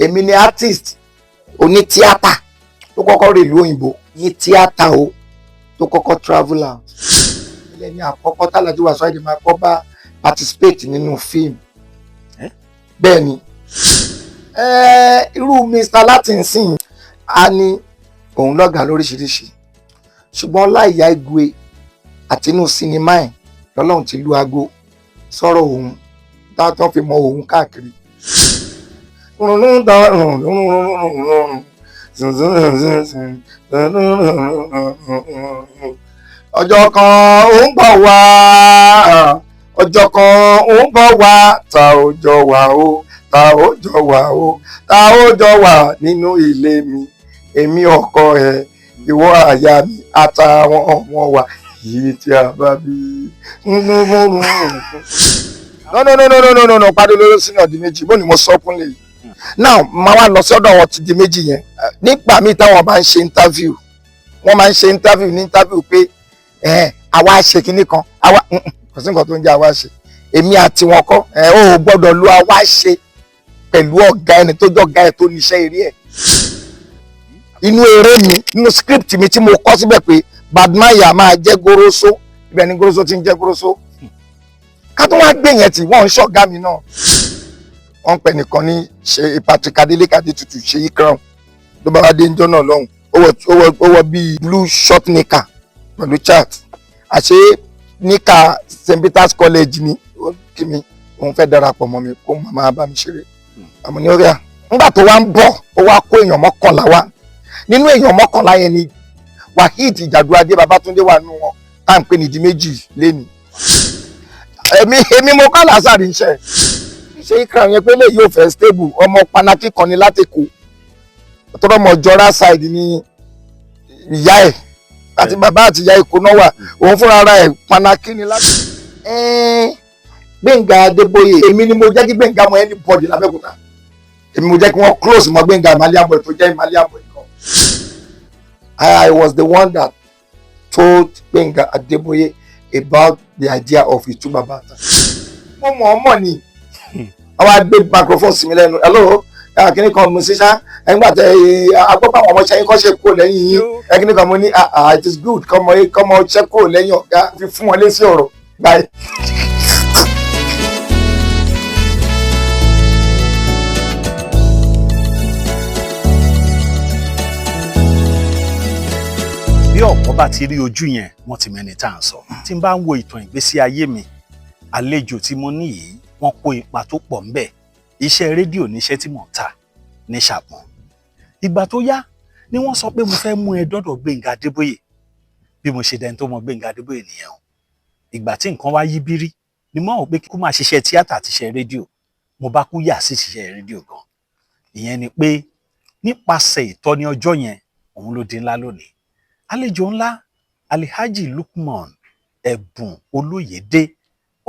èmi ni artist oní tíátà tó kọ́kọ́ rè ìlú òyìnbó ní tíátà o tó kọ́kọ́ travel out. ilẹ̀ ní àkọ́kọ́ tálàjú Wasiu Ayinde máa kọ́ bá participate nínú fíìmù. bẹ́ẹ̀ ni irú Mr. Latin sìn á ní òun lọ́gàá lóríṣiríṣi ṣùgbọ́n láìyá igwe àti inú sinimá ẹ̀ lọ́lọ́run ti lu aago sọ̀rọ̀ òun táwọn fi mọ òun káàkiri. ọjọ́ kan ó ń bọ̀ wá ọjọ́ kan ó ń bọ̀ wá ta ó jọ wà ó ta ó jọ wà ó ta ó jọ wà nínú ilé mi èmi ọkọ ẹ ìwọ àyà mi àtàwọn ọmọ wa yìí tí a bá bí. no pàdé lórí sínú ọdún méjì bó ni mo sọ fún lè yìí. now máa wá lọ sí ọ̀dọ̀ àwọn ti di méjì yẹn nígbà míì táwọn bá ń ṣe interview wọ́n máa ń ṣe interview ní interview pé àwa ṣe kinní kan àwa kò sí nǹkan tó ń jẹ́ àwa ṣe èmi àti wọn kọ́ ó gbọ́dọ̀ lo àwa ṣe pẹ̀lú ọ̀gá ẹni tó jọ́gá ẹ̀ tó níṣẹ́ eré ẹ̀. inú eré mi nínú script mi tí mo kọ́ síbẹ̀ pé Badmaya máa jẹ́ Goroso ibẹ̀ ni Goroso ti ń jẹ́ Goroso ká tó wá gbé yẹn tí wọ́n ń ṣọ̀gá mi náà wọ́n pẹ̀ nìkan ní ṣe Patrick Adeleke Adetutu Ṣèyí Crown ló bá wá dé ńjọ́ náà lọ́hùn ó wọ bíi blue short nika pẹ̀lú chat àṣé nika St. Peter's College ni ó kí mi òun fẹ́ darapọ̀ mọ́ mi kó màmá bá mi ṣeré àmọ́ ní orí à nígbà tó wá ń bọ̀ ó wá kó èèyàn mọ́kànlá wá nínú èèyàn mọ́kànlá yẹn ni Waheed Ìjàdùadé Babátúndé wà nù wọn tá à ń pè ní di méjì lẹ́nu èmi mo kọ́ làásàrì iṣẹ́ Ṣèyí Crown yẹn pé lè yóò fẹ́ stable ọmọ panaki kan ní látẹ̀kọ́ tọ́lọ́ mọ̀ jọra side ní ìyá ẹ̀ àti bàbá àti ìyá èkó náà wà òun fúnra ara ẹ̀ panaki ní láti. Gbẹ̀ngà Adébóyè èmi ni mo jẹ́ kí Gbẹ̀ngà mọ anybody lábẹ́òkúta èmi mo jẹ́ kí wọ́n close mọ́ Gbẹ̀ngà Maliambo tó jẹ́ Maliambo kan. I was the one that told Gbẹ̀ngà Adébóyè about the idea of Itu Baba. mo mọ̀ ọ́ mọ̀ ni àwọn agbé microphone sí mi lẹ́nu hello kíní kan mo ṣe ṣá ẹgbà tẹ agbọ́pọ̀ àwọn ọmọ ṣẹ́yìn kan ṣe kó lẹ́yìn yín kíní kan mo ní it is good kọ́mọ ṣẹ́ kó lẹ́yìn ọ̀gá fi fún wọn lésì ọ̀rọ̀ báyìí. bí ọ̀pọ̀ bá ti rí ojú yẹn wọ́n ti mẹ́ni tá à ń sọ tí n bá ń wo ìtàn ìgbésí ayé mi àlejò tí mo ní yìí wọ́n kó ipa tó pọ̀ ńbẹ̀ iṣẹ́ rédíò níṣẹ́ tí mò ń tà ní Ṣàpọ̀n ìgbà tó yá ni wọ́n sọ pé mo fẹ́ mú ẹ dọ́dọ̀ Gbẹ̀ngà Adébóyè bí mo ṣe dẹni tó mọ Gbẹ̀ngà Adébóyè nìyẹn o ìgbà tí nǹkan wá yí bírí ni mo rò pé kí kó máa ṣiṣẹ́ tíátà àti iṣẹ́ rédíò mo bá kú yà sí ṣiṣẹ́ rédíò gan ìyẹn ni pé nípasẹ̀ ìtọ́ni ọjọ́ yẹn òun ló di ńlá lónìí àlejò ńlá Alhaji Lukman Ẹ̀bùn Olóyèdé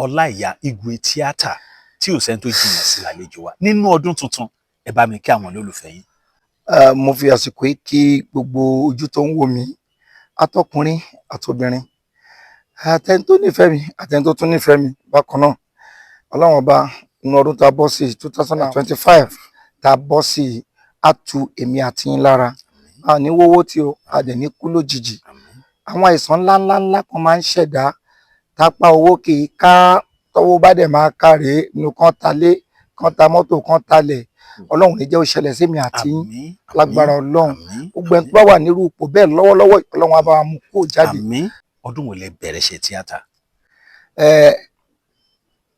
Ọláìyá Igwe tíátà tí ò sẹ́ni tó jìnnà sí àlejò wa nínú ọdún tuntun ẹ bá mi kí àwọn olólùfẹ́ yín. mo fi àsìkò yìí kí gbogbo ojú tó ń wò mí atọkùnrin àtobìnrin àtẹni tó nífẹ̀ẹ́ mi àtẹni tó tún nífẹ̀ẹ́ mi bákan náà ọlọ́run ọba inú ọdún tá a bọ́ sí 2025 tá a bọ́ sí àtú èmi àti yín lára a ní wọ́wọ́ tí o a dẹ̀ ní kú lójijì àwọn àìsàn ńláńlá kan máa ń ṣẹ̀dá tápá owó kì í ká tọ́wọ́ bá dẹ̀ máa káre inú kan ta lé kan ta mọ́tò kan talẹ̀ ọlọ́run ní jẹ́ ó ṣẹlẹ̀ sí mi àti yín lágbára ọlọ́run gbogbo ẹni tó bá wà nírú ipò bẹ́ẹ̀ lọ́wọ́lọ́wọ́ ọlọ́run á bá wa mú kó jáde. ọdún wo lẹ bẹ̀rẹ̀ ṣe tíátà?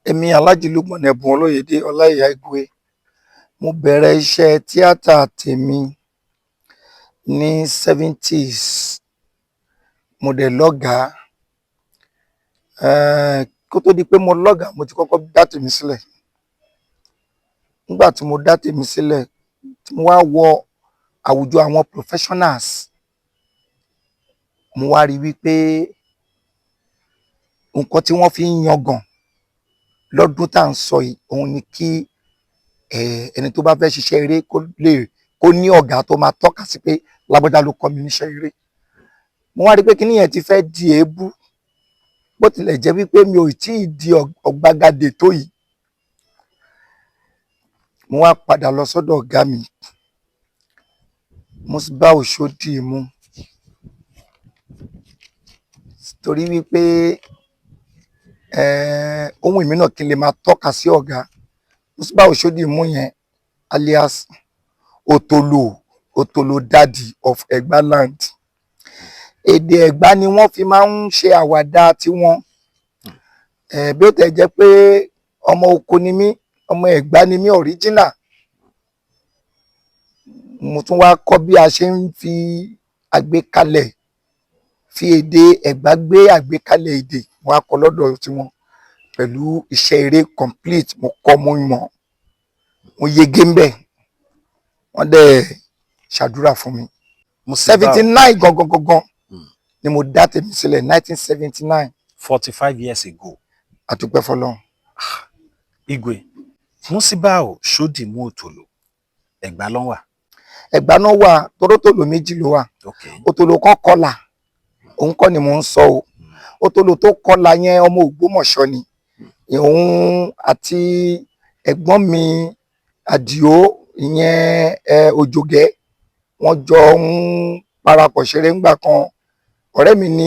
èmi Alhaji Lukman Ẹ̀bùn Olóyèdé Ọláìyá Igwe mo bẹ̀rẹ̀ iṣẹ́ tíátà tèmi ní 70s mo dẹ̀ lọ́gàá kó tó di pé mo lọ́gàá mo ti kọ́kọ́ dá tèmi sílẹ̀ nígbà tí mo dá tèmi sílẹ̀ tí mo wá wọ àwùjọ àwọn professionals mo wá rí wípé nǹkan tí wọ́n fi ń yangàn lọ́dún tá à ń sọ yìí òun ni kí ẹni tó bá fẹ́ ṣiṣẹ́ eré kó ní ọ̀gá tó máa tọ́ka sí pé lágbájá ló kọ́ mi níṣẹ́ eré mo wá rí pé kíní yẹn ti fẹ́ di èébú bó tilẹ̀ jẹ́ wípé mi ò tí ì di ọ̀gbagadè tó yìí mo wá padà lọ sọ́dọ̀ ọ̀gá mi Musbau Sodimu torí wípé ohun ìmí náà kí n lè máa tọ́ka sí ọ̀gá Musbau Sodimu yẹn alias Otolo Daddy of Ẹ̀gbá land. Èdè Ẹ̀gbá ni wọ́n fi máa ń ṣe àwàdà tiwọn. Bí ó tẹ̀ jẹ́ pé ọmọ oko ni mí, ọmọ Ẹ̀gbá ni mí original. Mo tún wá kọ́ bí a ṣe ń fi àgbékalẹ̀ fi èdè Ẹ̀gbá gbé àgbékalẹ̀ èdè wọn akọ lọ́dọ̀ tiwọn pẹ̀lú iṣẹ́ eré complete. Mo kọ́ mo mọ̀ mo yege ń bẹ̀ wọ́n dẹ̀ ṣàdúrà fún mi. 79 gangan ni mo dá tèmi sílẹ̀ 1979. 45 years ago. Àdúpẹ́ fọ́lọ́run. Igwe, Musbau Sodimu Otolo Ẹ̀gbá ló wà. Ẹ̀gbá náà wà torótòlò méjì ló wà. Otolo kan kọlà òun kọ́ ni mò ń sọ o. Otolo tó kọlà yẹn ọmọ Ògbómọ̀ṣọ́ ni òun àti ẹ̀gbọ́n mi Àdìó ìyẹn Òjògẹ́ wọ́n jọ ń parapọ̀ ṣeré ńgbà kan. Ọ̀rẹ́ mi ni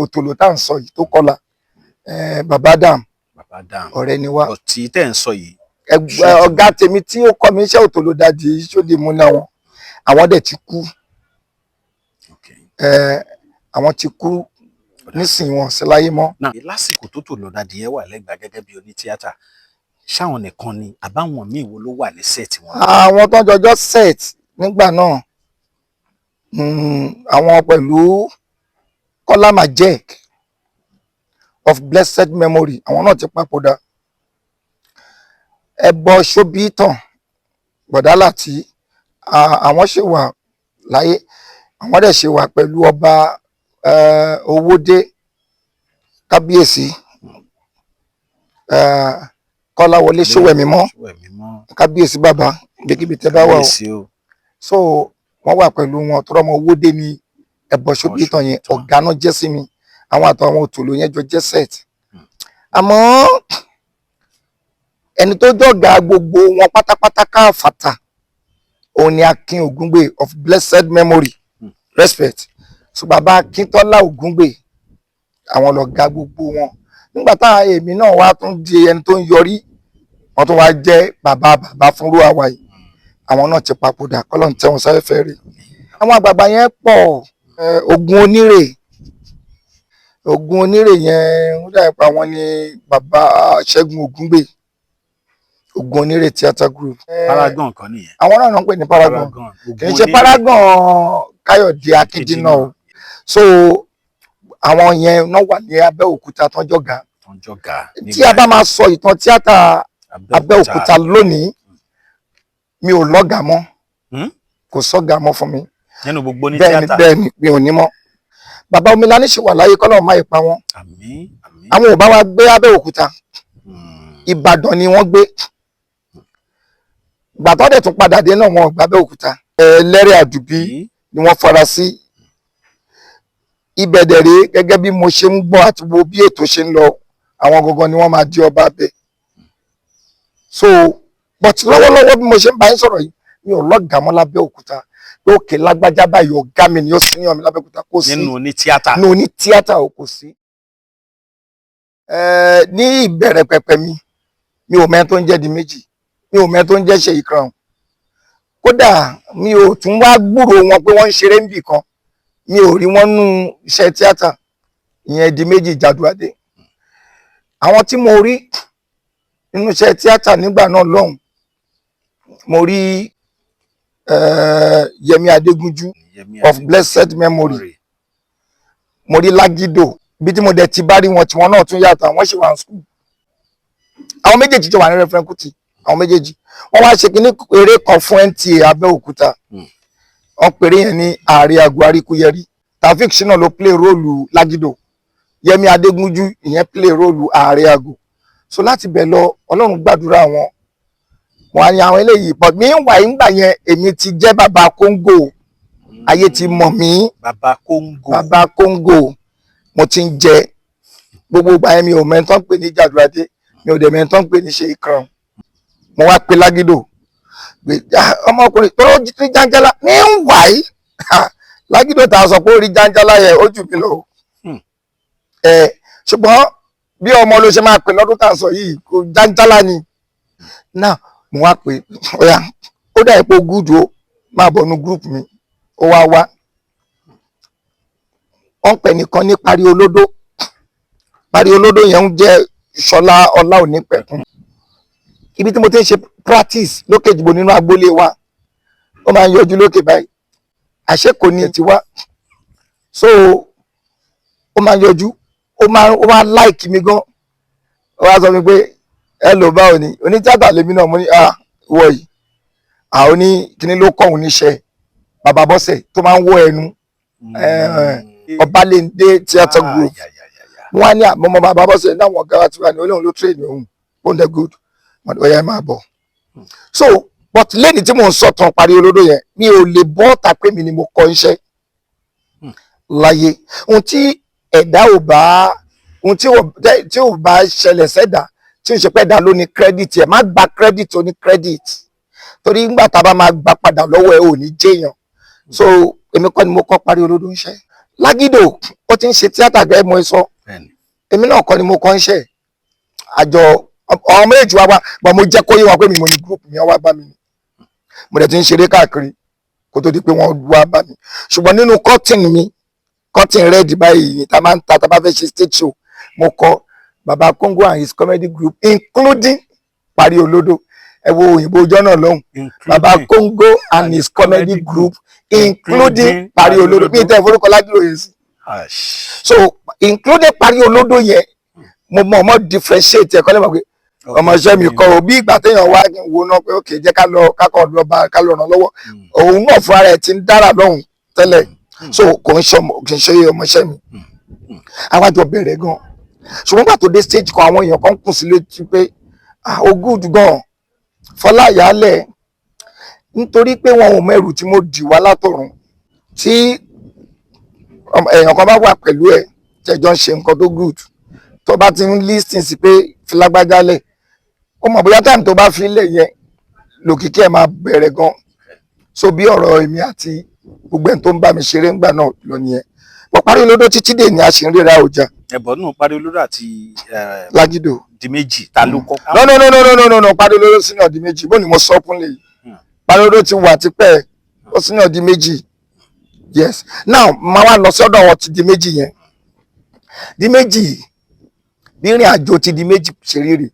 Otolo tá à ń sọ yìí tó kọlà Baba Dam ọ̀rẹ́ ni wá. Tí tẹ́ ń sọ yìí. Ọ̀gá tèmi tí ó kọ́ mi iṣẹ́ Otolo Daddy Sodimu náà àwọn dẹ̀ ti kú. Àwọn ti kú nísìnyí wọn sí láyé mọ́. Lásìkò tó Otolo Daddy yẹn wà lẹ́gbàá gẹ́gẹ́ bí onítíátà ṣáwọn nìkan ni àbáwọn míì wo ló wà ní set wọn. Àwọn tó jọjọ́ set nígbà náà àwọn pẹ̀lú Kọ́lá Majek of blessed memory àwọn náà ti papòdà. Ẹbọ Ṣóbítàn Bọ̀dálàtí àwọn ṣì wà láyé àwọn dẹ̀ ṣe wà pẹ̀lú ọba Owódé kábíyèsí Kọ́láwọlé Ṣówẹ̀mímọ́ kábíyèsí bàbá gbégbé tẹ́ bá wà o. So wọ́n wà pẹ̀lú wọn tọrọ ọmọ Owódé ní Ẹbọ Ṣóbítàn yẹn ọ̀gá náà jẹ́ sí mi àwọn àtàwọn Otolo yẹn jọ jẹ́ set. Àmọ́ ẹni tó jọ̀gá gbogbo wọn pátápátá káfàtà òun ni Akin Ògúngbè of blessed memory respect. So bàbá Akíntọ́lá Ògúngbè àwọn lọ̀gá gbogbo wọn. Nígbà táwọn èmi náà wá tún di ẹni tó ń yọrí wọn tún wá jẹ́ bàbá fúnrú àwa yìí àwọn náà ti papòdà kọ́lọ́n tẹ́ wọn sáfẹ́fẹ́ rí. Àwọn àgbààgbà yẹn pọ̀ Ògún Onírè yẹn ó dà pa wọn ní bàbá Ṣẹ́gun Ògúngbè Ògún Onírè theatre group. Paragon kan nìyẹn. Àwọn náà ń pè ní Paragon kì í ṣe Paragon Káyọ̀dé Akíndínà o. So àwọn yẹn náà wà ní Abẹ́òkúta tán jọ̀gá. Tí a bá máa sọ ìtàn tíátà Abẹ́òkúta lónìí mi ò lọ́gà mọ́ kò sọ́gà mọ́ fún mi. Nínú gbogbo ní tíátà bẹ́ẹ̀ni mi ò ní mọ́. Bàbá Omilani ṣì wà láyé kọ́lọ́ máa ipa wọn. Àwọn ò bá wa gbé Abẹ́òkúta Ìbàdàn ni wọ́n gbé. Gbàtọ́ dẹ̀ tún padà dé náà wọn ò gbé Abẹ́òkúta. Lẹ́rẹ̀ Àdùbí ni wọ́n fara sí. Ibẹ̀ dẹ̀ rèé gẹ́gẹ́ bí mo ṣe ń gbọ́ àti wo bí ètò ṣe ń lọ àwọn gangan ni wọ́n máa di ọba abẹ. So but lọ́wọ́lọ́wọ́ bí mo ṣe ń bá yín sọ̀rọ̀ yìí mi ò lọ́gàá mọ́ lábẹ́òkúta pé òkè lágbájá báyìí ọ̀gá mi ni ó sì ní ọmọ lábẹ́òkúta kò sí. Nínú ní tíátà. Nínú ní tíátà ò kò sí. Ní ìbẹ̀rẹ̀ pẹ̀pẹ̀ mi ò mẹ́ni tó ń jẹ́ di méjì mi ò mẹ́ni tó ń jẹ́ Ṣèyí Crown. Kódà mi ò tún wá gbúrò wọn pé wọ́n ń ṣeré níbì kan mi ò rí wọn nú iṣẹ́ tíátà ìyẹn di méjì Jàdùadé. Àwọn tí mo rí nínú iṣẹ́ tíátà nígbà náà lọ́hùn mo rí Yẹmí Adégúnjú of blessed memory mo rí Lágídò bí tí mo dẹ̀ ti bá rí wọn tí wọn náà tún yàtọ̀ àwọn ṣì wà ní school. Àwọn méjèèjì jọ wà ní Reverend Kuti àwọn méjèèjì wọ́n wá ṣe kíní eré kan fún NTA Abẹ́òkúta wọ́n pèrè yẹn ní Ààrẹ Àgọ́ Àríkúyẹrí. Taofeek Shina ló play róòlù Lágídò Yẹmí Adégúnjú ìyẹn play róòlù Ààrẹ Àgọ́. So láti bẹ̀ lọ Ọlọ́run gbàdúrà wọn á ní àwọn eléyìí but mi ń wà nígbà yẹn èmi ti jẹ́ bàbá Kóńgò ayé ti mọ̀ mí bàbá Kóńgò mo ti ń jẹ gbogbo ìgbà yẹn mi ò mẹ́ntọ́ ń pè ní Jàdùadé mi ò dẹ̀ mẹ́ntọ́ ń pè ní Ṣèyí Crown mo wá pe Lágídò pé ọmọkùnrin tó rí jáńjálá ní ń wà yìí Lágídò tá a sọ pé ó rí jáńjálá yẹn ó jù mí lọ ṣùgbọ́n bí ọmọ ló ṣe máa pè lọ́dún tá a sọ yìí kò jáńjálá ni náà mo wá pé ó dà ipò gúdù ó máa bọ̀ nu gúrùpù mi ó wá wọ́n pè nìkan ní Parí Olódó. Parí Olódó yẹn ń jẹ́ Ṣọlá Ọlá Onípẹ̀kun. Ibi tí mo ti ń ṣe practice lókè jùbọ nínú agboolé wa ó máa ń yọjú lókè báyìí àṣẹ kò ní ti wá so ó máa ń yọjú ó máa like mi gan ó wá sọ mi pé hello báwo ni onítìátà lèmi náà mo ní wọ yìí àwọn ní kíní ló kọ́ òun níṣẹ́ Bàbá Bọ́sẹ̀ tó máa ń wọ ẹnu Ọbalẹ́ndé theatre group wọ́n á ní àmọ́mọ́ Bàbá Bọ́sẹ̀ náà wọ́n gáwá tí wà ní Ọlọ́run ló train òun pọ́ńdẹ́ good ọ̀yà ẹ̀ máa bọ̀ so but lẹ́ni tí mò ń sọ̀tàn Parí Olódó yẹn mi ò lè bọ́ ta pé mi ni mo kọ́ iṣẹ́ láyé ohun tí ẹ̀dá ò bá ohun tí ò bá ṣẹlẹ̀ sẹ́dá tí ò ṣe pẹ́ dá ló ní credit ẹ̀ má gba credit ó ní credit torí nígbà tá a bá máa gba padà lọ́wọ́ ẹ̀ ò ní jẹ́yàn so èmi kọ́ ni mo kọ́ Parí Olódó iṣẹ́ Lágídò ó ti ń ṣe tíátà gẹ́gẹ́ mo sọ èmi náà kọ́ ni mo kọ́ iṣẹ́ àjọ ọmọ méjì wá bọ̀ mo jẹ́ kó yé wọn pé mi mo ní group mi wá bá mi ni mo dẹ̀ ti ń ṣeré káàkiri kó tó di pé wọ́n wá bá mi ṣùgbọ́n nínú curtain red báyìí tá máa ń ta tá bá fẹ́ ṣe stage show mo kọ Baba Congo and his comedy group including Parí Olódó ẹ wo òyìnbó ọjọ́ náà lọ́hùn Baba Congo and his comedy group including Parí Olódó bí ìtẹ́ ìforúkọ Lágídò yẹn sí so including Parí Olódó yẹn mo mọ̀ differentiate ẹ̀kọ́ lẹ́mọ̀ pé ọmọọṣẹ́ mi kọ́ o bí ìgbà téèyàn wá wo náà pé ókè jẹ́ ká lọ ràn lọ́wọ́ òun náà fúnra rẹ̀ ti ń dára lọ́hùn tẹ́lẹ̀ so kò ń ṣe ọmọọṣẹ́ mi àwájọ bẹ̀rẹ̀ gan ṣùgbọ́n pàtó dé stage kan àwọn èèyàn kan kùn sí létí pé ó good gan Fọlá Ìyálẹ̀ nítorí pé wọn ò mẹ́rù tí mo dì wá látọ̀run tí èèyàn kan bá wà pẹ̀lú ẹ̀ tẹ́jọ́ ń ṣe nǹkan tó good tó bá ti ń listen sí pé filágbájálẹ̀ ó mọ̀ bóyá táìmù tó bá fi lè yẹn lòkìkí ẹ̀ máa bẹ̀rẹ̀ gan so bí ọ̀rọ̀ èmi àti gbogbo ẹ̀ tó ń bá mi ṣeré ńgbà náà lọ nìyẹn wọ́n Parí Olódó títí dè ní àṣíríra ọjà. ẹ̀bọ̀n náà Parí Olódó àti Lágídò di méjì ta ló kọ́. no Parí Olódó sínú di méjì bó ni mo sọ fún lè yìí Parí Olódó ti wà tipẹ́ ó sínú di méjì yes now máa wá lọ sí ọ̀dọ̀ wọn ti di méjì yẹn di méjì bí ìrìn àjò ti di méjì ṣe rí rè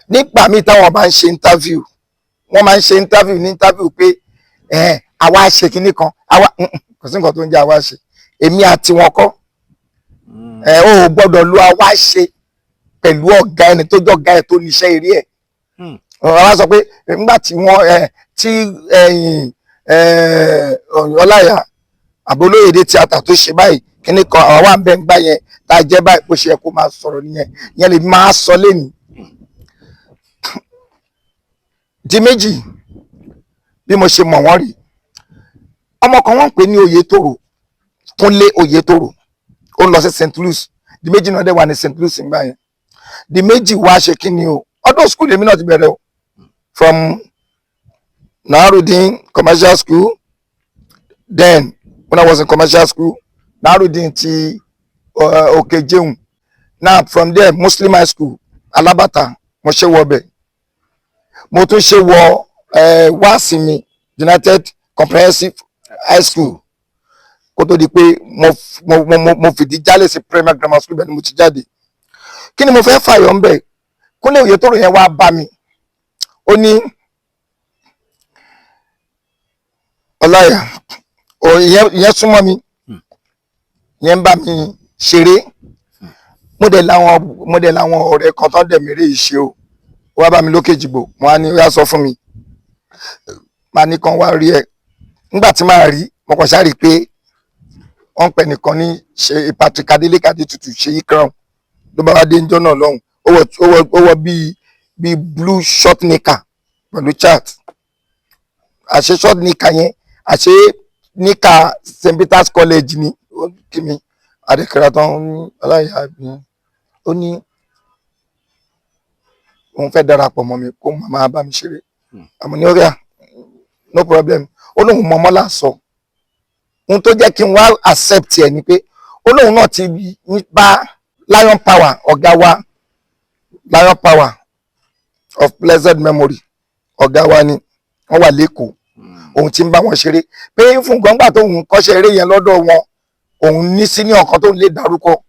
nígbà míì táwọn bá ń ṣe interview wọ́n máa ń ṣe interview ní interview pé àwa ṣe kinní kan àwa kò sí nǹkan tó ń jẹ́ àwa ṣe èmi àti wọn kọ́ ó gbọ́dọ̀ lo àwa ṣe pẹ̀lú ọ̀gá ẹni tó jọ ọ̀gá ẹ̀ tó níṣẹ́ eré ẹ̀ wọ́n sọ pé nígbà tí wọ́n tí Ọláìyá Àbólóyèdé tíátà tó ṣe báyìí kinní kan àwọn wà ń bẹ́ ń gbá yẹn tá a jẹ́ báyìí bó ṣe yẹ kó máa sọ̀rọ̀ nìyẹn yẹn lè máa sọ lẹ́nìí. Di méjì bí mo ṣe mọ̀ wọ́n rí ọmọ kan wọ́n ń pè ní Oyètòrò Kúnlé Oyètòrò ó ń lọ sí St. Louis di méjì náà dẹ̀ wà ní St. Louis ńgbà yẹn di méjì wá ṣe kí ni o ọdún school èmi náà ti bẹ̀rẹ̀ o from Naharudeen commercial school then when I was in commercial school Naharudeen ti Òkèjéhùn now from there Muslim high school Alábàtà mo ṣe wọ bẹ̀ mo tún ṣe wọ Wàsímì United Comprehensive High School kó tó di pé mo fìdí jálẹ̀ sí Premier Grammar School bẹ́ẹ̀ ni mo ti jáde kí ni mo fẹ́ fàyọ̀ ńbẹ̀ Kúnlé Oyètòrò yẹn wá bá mi ó ní Ọláìyá ìyẹn súnmọ́ mi ìyẹn ń bá mi ṣeré mo dẹ̀ láwọn ọ̀rẹ́ kan tán dẹ̀ mèrè ìṣe o wá bá mi lókè jìgbò wọn á ní ó yá sọ fún mi máa ní kan wá rí ẹ nígbà tí máa rí mo kàn ṣáà rí pé wọ́n pẹ̀ nìkan ní ṣe Patrick Adeleke Adétutù ṣe yí crown ló bá wá dé njọ́ náà lọ́hùn ó wọ bíi blue short knicker pẹ̀lú chat àṣẹ short knicker yẹn àṣẹ knicker St. Peter's College ni ó kí mi àdékẹ́rẹ́ tán ní Ọláìyá ó ní òun fẹ́ darapọ̀ mọ́ mi kó máa bá mi ṣeré àmọ́ ní ọ̀rẹ́ no problem. Ó lóun mọ Mọ́lá sọ. Ohun tó jẹ́ kí n wá accept ẹ̀ ni pé ó lóun náà ti bá Lion Power ọ̀gá wa, Lion Power of blessed memory ọ̀gá wa ni wọ́n wà lẹ́kọ̀ọ́. Òun ti ń bá wọn ṣeré pé fún gbọ́ngbà tó ń kọ́ṣẹ́ eré yẹn lọ́dọ̀ wọn, òun ní senior kan tó ń lè dárúkọ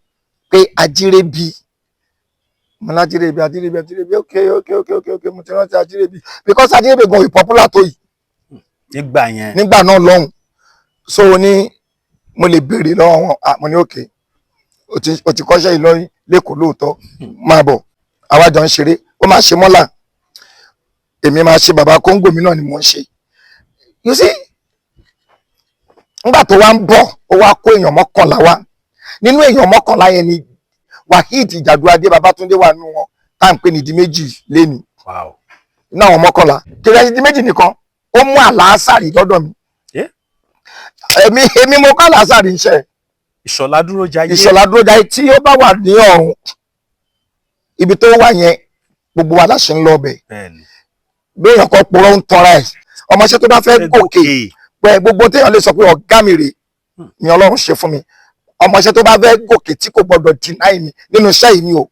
pé Ajírébi. Mo lá Ajírébi, okay, mo ti rántí Ajírébi because Ajírébi gan popular tó yìí nígbà náà lọ́hùn. So ní mo lè béèrè lọ́wọ́ wọn, mo ní okay, ó ti kọ́ṣẹ́ Ìlọrin lẹ́kọ̀ọ́ lóòótọ́, máa bọ̀, àwa jọ ń ṣeré, ó máa ṣe Mọ́lá, èmi máa ṣe bàbá Kóńgò mi náà ni mò ń ṣe. You see, nígbà tó wá ń bọ̀, ó wá kó èèyàn 11 wá. Nínú èèyàn 11 yẹn ni Waheed Ìjàdùadé Babátúndé wà nínú wọn, tá à ń pè ní Ìdíméjì lénìí. Nínú àwọn 11, kí lẹ́yìn Ìdíméjì nìkan, ó mú àlàásàrì lọ́dọ̀ mi. Èmi mo kọ́ àlàásàrì iṣẹ́. Ìṣọ̀lá Dúrójayé. Ìṣọ̀lá Dúrójayé tí ó bá wà ní ọ̀run, ibi tó wà yẹn, gbogbo wa láṣẹ ń lọ ọbẹ̀. Bí èèyàn kan purọ́ ń tọra ẹ̀, ọmọọṣẹ́ tó bá fẹ́ gòkè pẹ̀ gbogbo téèyàn lè sọ pé ọ̀gá mi rè ni Ọlọ́run ṣe fún mi. Ọmọọṣẹ́ tó bá fẹ́ gòkè tí kò gbọdọ̀ deny mi nínú iṣẹ́ yìí ni o.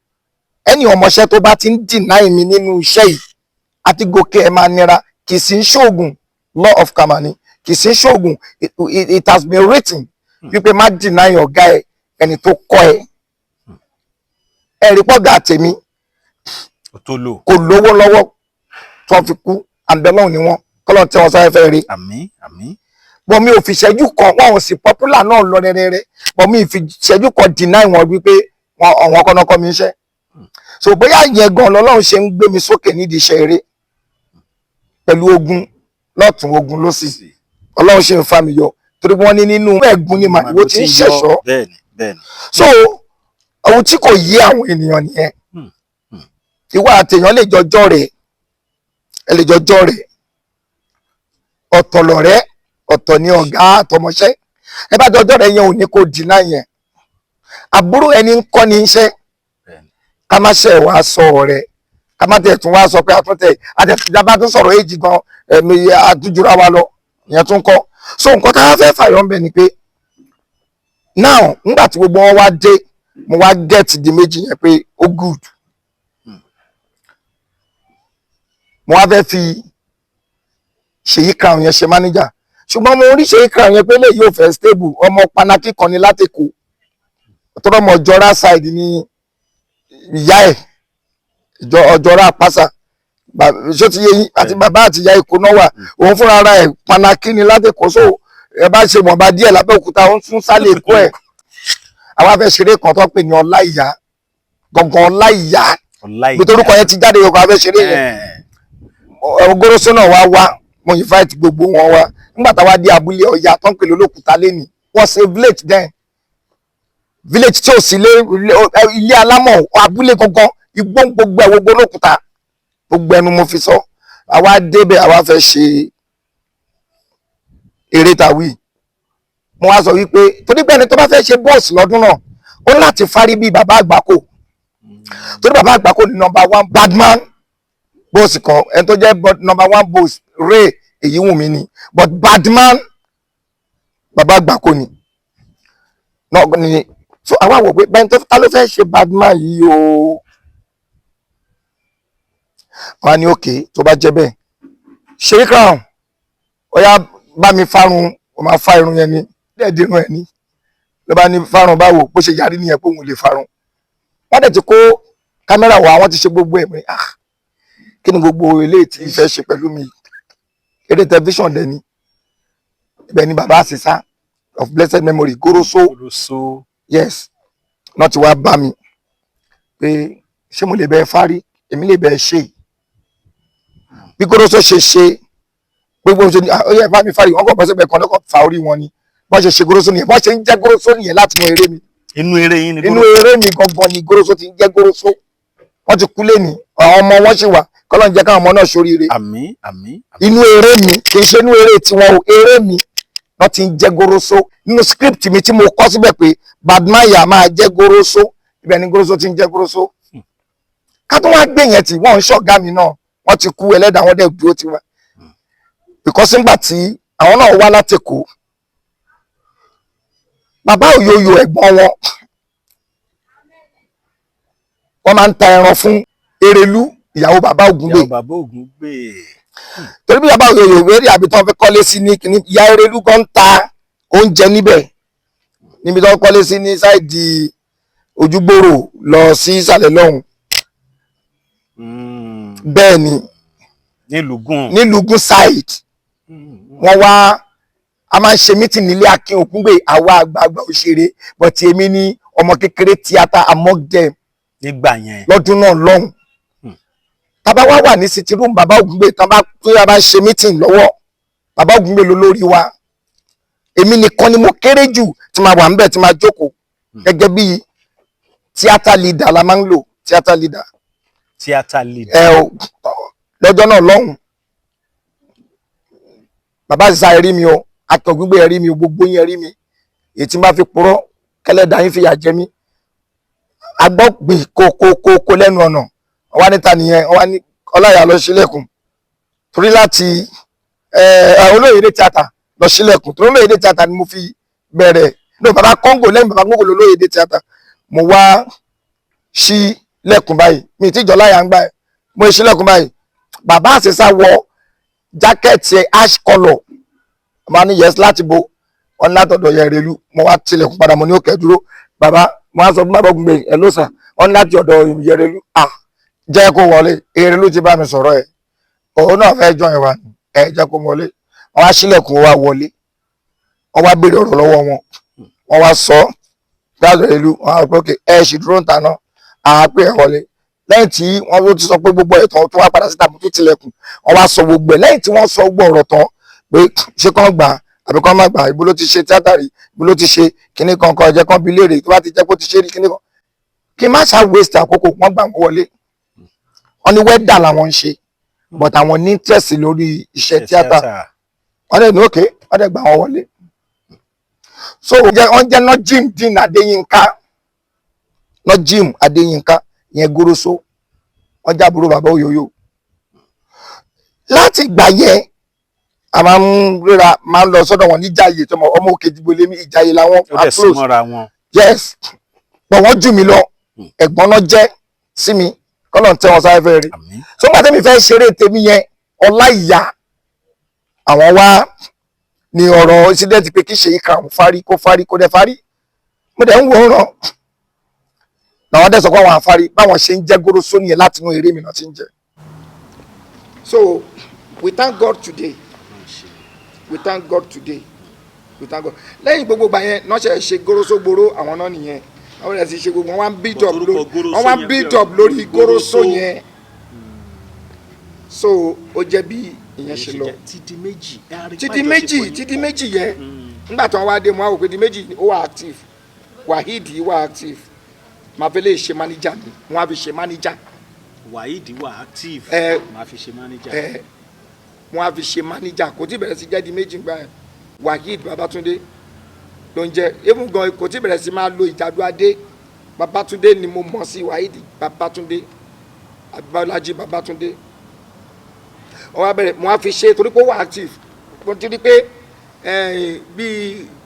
Ẹni ọmọọṣẹ́ tó bá ti ń deny mi nínú iṣẹ́ yìí àti gòkè ẹ̀ máa nira. Kì í sí ṣoògùn, law of karma ni. Kì í sí ṣoògùn, it has been written wípé má deny ọ̀gá ẹ̀, ẹni tó kọ́ ẹ. Ẹ̀rí pọ̀gà tèmi kò lówó lọ́wọ́ tó fi kú, àbẹ̀lọ́hùn ni wọ́n, kọ́lọ́n tí wọ́n sáré fẹ́ rí. Àmín, àmín. Bọ̀ mi ò fi ṣẹ́jú kan, wọn ò sì popular náà lọ rẹ́rẹ́rẹ́, bọ̀ mi ò fi ṣẹ́jú kan deny wọn wípé àwọn kọ́nọ́kọ́ mi ń ṣẹ́. So bóyá yẹn gan lọ́lọ́run ṣe ń gbé mi sókè nídìí iṣẹ́ eré pẹ̀lú ogun lọ́tún ogun lósì. Ọlọ́run ṣe ń fa mi yọ torí wọ́n ní nínú ẹ̀gún ni màdìwó ti ń ṣẹ̀ṣọ́. So ohun tí kò yé àwọn ènìyàn nìyẹn. Ìwà àtẹ̀yàn lè jọjọ́ rẹ̀, ẹ lè jọjọ́ rẹ̀, ọ̀tọ̀ lọ̀rẹ́, ọ̀tọ̀ ni ọ̀gá àtọmọṣẹ́. Ẹ bá jọjọ́ rẹ̀ yẹn ò ní kó dínà yẹn. Àbúrò ẹni ń kọ́ ní iṣẹ́, ká má ṣe wá sọ ọ̀rẹ́, ká má tẹ̀ tún wá sọ pé àtẹ̀tìjábá tún sọ̀rọ̀ èjì gan ẹ̀mí àtújúra wa lọ, ìyẹn tún kọ́. So nǹkan tá a fẹ́ fàyọ̀ ń bẹ ni pé now nígbà tí gbogbo wọn wá dé, mo wá get Ìdíméjì yẹn pé ó good. Mo wá fẹ́ fi Ṣèyí Crown yẹn ṣe manager, ṣùgbọ́n mo rí Ṣèyí Crown yẹn pé lè yóò fẹ́ stable, ọmọ panaki kan ní látẹ̀kọ́, tọ́rọ ọmọ ọjọ́ra side ní ìyá ẹ̀, ọjọ́ra pásá, ṣó ti yé yín, àti bàbá àti ìyá Èkó náà wà, òun fúnra ara ẹ̀ panaki ní látẹ̀kọ́. So ẹ bá ṣe mọ̀ọ́bá díẹ̀ lábẹ́òkúta, ó ń tún sálẹ̀ Èkó ẹ̀. Àwa fẹ́ ṣeré kan tó pè ní Ọláìyá, gangan Ọláìyá, bí torúkọ yẹn ti jáde yọkọ̀ afẹ́ ṣeré yẹn. Ògórósó náà wá, mo invite gbogbo wọn wá. Nígbà táwa dé abúlé Ọya tó ń pè lólókùúta lẹ́nìí, wọ́n ṣe village then, village tí ò sí ilé alámọ̀, abúlé gangan, igbó gbogbo ẹ̀ gbogbo olókùúta, gbogbo ẹnu mo fi sọ. Àwa débẹ̀, àwa fẹ́ ṣe eré tàwí. Mo wá sọ wípé torí pé ẹni tó bá fẹ́ ṣe bọ́ọ̀sì lọ́dún náà, ó láti fárí bí bàbá Àgbákò. Torí bàbá Àgbákò ni #1 badman bọ́ọ̀sì kan, ẹni tó jẹ́ #1 boss Ray Èyíwùnmí ni, but badman bàbá Àgbákò ni. So àwa wò pé bẹ́ẹ̀ tó ta ló fẹ́ ṣe badman yìí o. Wọ́n á ní òkè tó bá jẹ́ bẹ́ẹ̀. Ṣèyí Crown, ọ̀yá bá mi fárun, ó máa fa irun yẹn ni, dẹ́ẹ̀dínrún ẹ̀ ní. Ló bá ní fárun báwo, bó ṣe yarí nìyẹn pé òun lè fárun. Wọ́n dẹ̀ ti kó kámẹ́rà wá, wọ́n ti ṣe gbogbo ẹ̀. Kí ni gbogbo eléyìí tí ìfẹ́ ṣe pẹ̀lú mi? Eré tẹlifíṣàn dẹ̀ ni. Ibẹ̀ ni bàbá Àṣìṣà of blessed memory, Goroso. Yes. Náà ti wá bá mi pé ṣé mo lè bẹ́ẹ̀ fárí, èmi lè bẹ́ẹ̀ ṣe. Bí Goroso ṣe gbogbo ṣe ni ó yẹ bá mi fárí, wọ́n kọ́ bọ́sẹ̀ bẹ́ẹ̀ kan lọ́kọ̀ fa orí wọn ni. Bọ́n ṣe Goroso nìyẹn, bọ́n ṣe ń jẹ́ Goroso nìyẹn láti mọ eré mi. Inú eré yín ni inú eré mi gangan ni Goroso ti ń jẹ́ Goroso. Wọ́n ti kú lẹ́ni, àwọn ọmọ wọn sì wà, kọ́lọ́n jẹ́ káwọn ọmọ náà ṣoríire. Àmín, àmín. Inú eré mi, kì í ṣe inú eré tiwọn o, eré mi wọ́n ti ń jẹ́ Goroso. Nínú script mi tí mo kọ́ síbẹ̀ pé badmaya máa jẹ́ Goroso, ibẹ̀ ni Goroso ti ń jẹ́ Goroso. Ká tó wá gbé yẹn tí wọ́n ń ṣọ̀gá mi náà, wọ́n ti kú, ẹlẹ́dàá wọn dẹ̀ dúró ti wá. because nígbà tí àwọn náà wá láti Èkó, bàbá Òyòyò ẹ̀gbọ́n wọn máa ń ta ẹran fún Erelú ìyàwó bàbá Ògúngbè. Torí bí bàbá Òyòyò wérí àbí tí wọ́n fẹ́ kọ́lé sí ní kìíní, ìyá Erelú gan ń ta oúnjẹ níbẹ̀ níbi tí wọ́n kọ́lé sí ní sáìdì Ojúgbòrò lọ sí ìsàlẹ̀ lọ́hùn. Bẹ́ẹ̀ ni nílùgún side wọ́n wá a máa ń ṣe meeting nílé Akin Ògúngbè àwa àgbààgbà òṣèré but èmi ní ọmọ kékeré theatre among them nígbà yẹn lọ́dún náà lọ́hùn. Tábà wá wà ní sitting room bàbá Ògúngbè tó bá ń ṣe meeting lọ́wọ́, bàbá Ògúngbè ló lórí wa, èmi nìkan ni mo kéré jù tí máa wà ń bẹ̀ tí máa jókòó gẹ́gẹ́ bí theatre leader la máa ń lò theatre leader. Lọ́jọ́ náà lọ́hùn bàbá àṣìṣà ẹ̀rí mi o, Akin Ògúngbè ẹ̀rí mi o, gbogbo yín ẹ̀rí mi, èyí tí n bá fi purọ́ kẹ́lẹ́dà yín fìyà jẹ mí. Agbọ́ gbè kókókókó lẹ́nu ọ̀nà, wọ́n wá níta nìyẹn, wọ́n wá ní Ọláìyá lọ sílẹ̀kùn torí láti Olóyèdé tíátà lọ sílẹ̀kùn torí Olóyèdé tíátà ni mo fi bẹ̀rẹ̀ no bàbá Kóńgò lẹ́yìn bàbá Kóńgò lólóyèdé tíátà mo wá sí lẹ́kùn báyìí mi tí Ọláìyá ń gbà ẹ̀ mo ṣí lẹ́kùn báyìí bàbá àṣìṣà wọ jákẹ́ẹ̀tì ash colour ọba ní yes láti bo wọn látọ̀dọ̀ yẹ Erelú mo wá tilẹ̀kùn padà mo ní òkè dúró bàbá mo wá sọ fún bàbá Ògúngbè ẹ ló sà wọn láti ọ̀dọ̀ yẹ Erelú jẹ́ kó wọlé Erelú ti bá mi sọ̀rọ̀ ẹ̀ òun náà fẹ́ jọ ẹ̀ wá jẹ́ kó wọlé wọn wá sílẹ̀kùn wọn wá wọlé wọn wá béèrè ọ̀rọ̀ lọ́wọ́ wọn wá sọ gbàgbé Erelú wọn wá pé òkè ẹ ṣì dúró ń ta náà àpé ẹ wọlé lẹ́yìn tí wọ́n ló ti sọ pé gbogbo ẹ̀tàn tó wá padà síta tó tilẹ̀kùn wọ́n wá sọ gbogbo ẹ̀ lẹ́yìn tí wọ́n sọ gbogbo ọ̀rọ̀ tán pé ṣé kán gbà àbí kán má gbà ibo ló ti ṣe tíátà rí ibo ló ti ṣe kíní kankan ẹ̀jẹ̀ kan bí léèrè tó bá ti jẹ́ kó ti ṣe rí kíní kan kí má ṣá waste àkókò wọ́n gbà wọ́n wọlé wọ́n ní wẹ́dà làwọn ń ṣe but àwọn ní tẹ̀sí lórí iṣẹ́ tíátà wọ́n dẹ̀ ní òkè wọ́n dẹ̀ gbà wọ́n wọlé so wọ́n jẹ́ Nojim Dean Adéyínká Nojim Adéyínká yẹn Goroso wọ́n jábúrò bàbá Òyòyò láti ìgbà yẹn a máa ń ríra máa ń lọ sọ́dọ̀ wọn níjàyè tó ọmọ Òkè Ìdìbò lèmi Ìjàyè làwọn close yes pọ̀ wọ́n jù mí lọ ẹ̀gbọ́n náà jẹ́ sí mi kọ́nà tẹ́ wọn sáré fẹ́ rí so nígbà tẹ́mi fẹ́ ṣeré tèmi yẹn Ọláìyá àwọn wá ní ọ̀rọ̀ incident pé kí Ṣèyí Crown fárí kó dẹ̀ fárí mo dẹ̀ ń wò ó ràn làwọn dẹ̀ sọ pé àwọn àfárí báwọn ṣe ń jẹ́ Goroso nìyẹn láti inú eré mi náà ti ń jẹ́. So we thank God today we thank God today we thank God lẹ́yìn gbogbo gbà yẹn náà ṣe Goroso gbòòrò àwọn náà nìyẹn wọ́n rẹ̀ sì ṣe gbogbo wọn wá build up lórí Goroso yẹn so ó jẹ́ bí ìyẹn ṣe lọ ti di méjì yẹn nígbà tí wọ́n wá dé mo wá wò pé di méjì ó wà active Waheed wà active máa fi lè ṣe manager ni wọ́n á fi ṣe manager. Waheed wà active máa fi ṣe manager. Wọ́n á fi ṣe manager kò tí bẹ̀rẹ̀ sí jẹ́ di méjì gbà yẹn Waheed Babátúndé ló ń jẹ́ even gan kò tí bẹ̀rẹ̀ sí máa lo Ìjàdù Adé Babátúndé ni mo mọ̀ sí Waheed Babátúndé Abíọ́lájí Babátúndé wọ́n á bẹ̀rẹ̀ wọ́n á fi ṣe torí pé ó wà active mo ti rí pé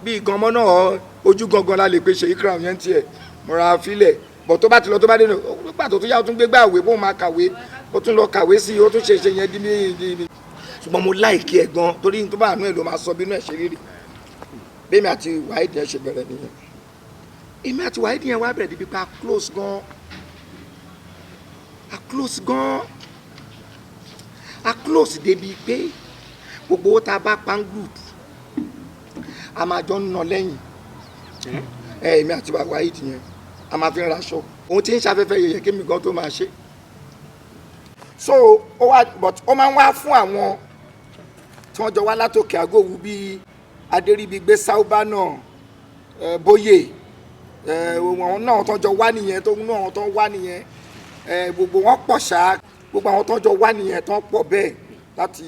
bíi ganmọ́ náà ojú gangan la lè pe Ṣèyí Crown yẹn tiẹ̀ mo ra filẹ̀ bọ̀ tó bá ti lọ tó bá dé nígbà tó yá ó tún gbégbá àwé bóun máa kàwé ó tún lọ kàwé sí i ó tún ṣe yẹn di ní ṣùgbọ́n mo láìkí ẹ̀ gan torí tó bá àánú ẹ̀ ló máa sọ bínú ẹ̀ ṣe rírì bẹ́ẹ̀mi àti Waheed yẹn ṣe bẹ̀rẹ̀ nìyẹn èmi àti Waheed yẹn wá bẹ̀rẹ̀ débi pé a close débi pé gbogbo owó tá a bá pan group a máa jọ ń ná lẹ́yìn èmi àti Waheed yẹn a máa fi ń raṣọ òun tí ń ṣafẹ́fẹ́ yẹyẹ kémi gan tó máa ṣe so ó wá but ó máa ń wá fún àwọn tí wọ́n jọ wá látòkè àgòwú bíi Adéríbigbé Sáúbà náà Bóyè àwọn náà tó jọ wá nìyẹn tó náà tó wá nìyẹn gbogbo wọn pọ̀ ṣá gbogbo àwọn tó jọ wá nìyẹn tó pọ̀ bẹ́ẹ̀ láti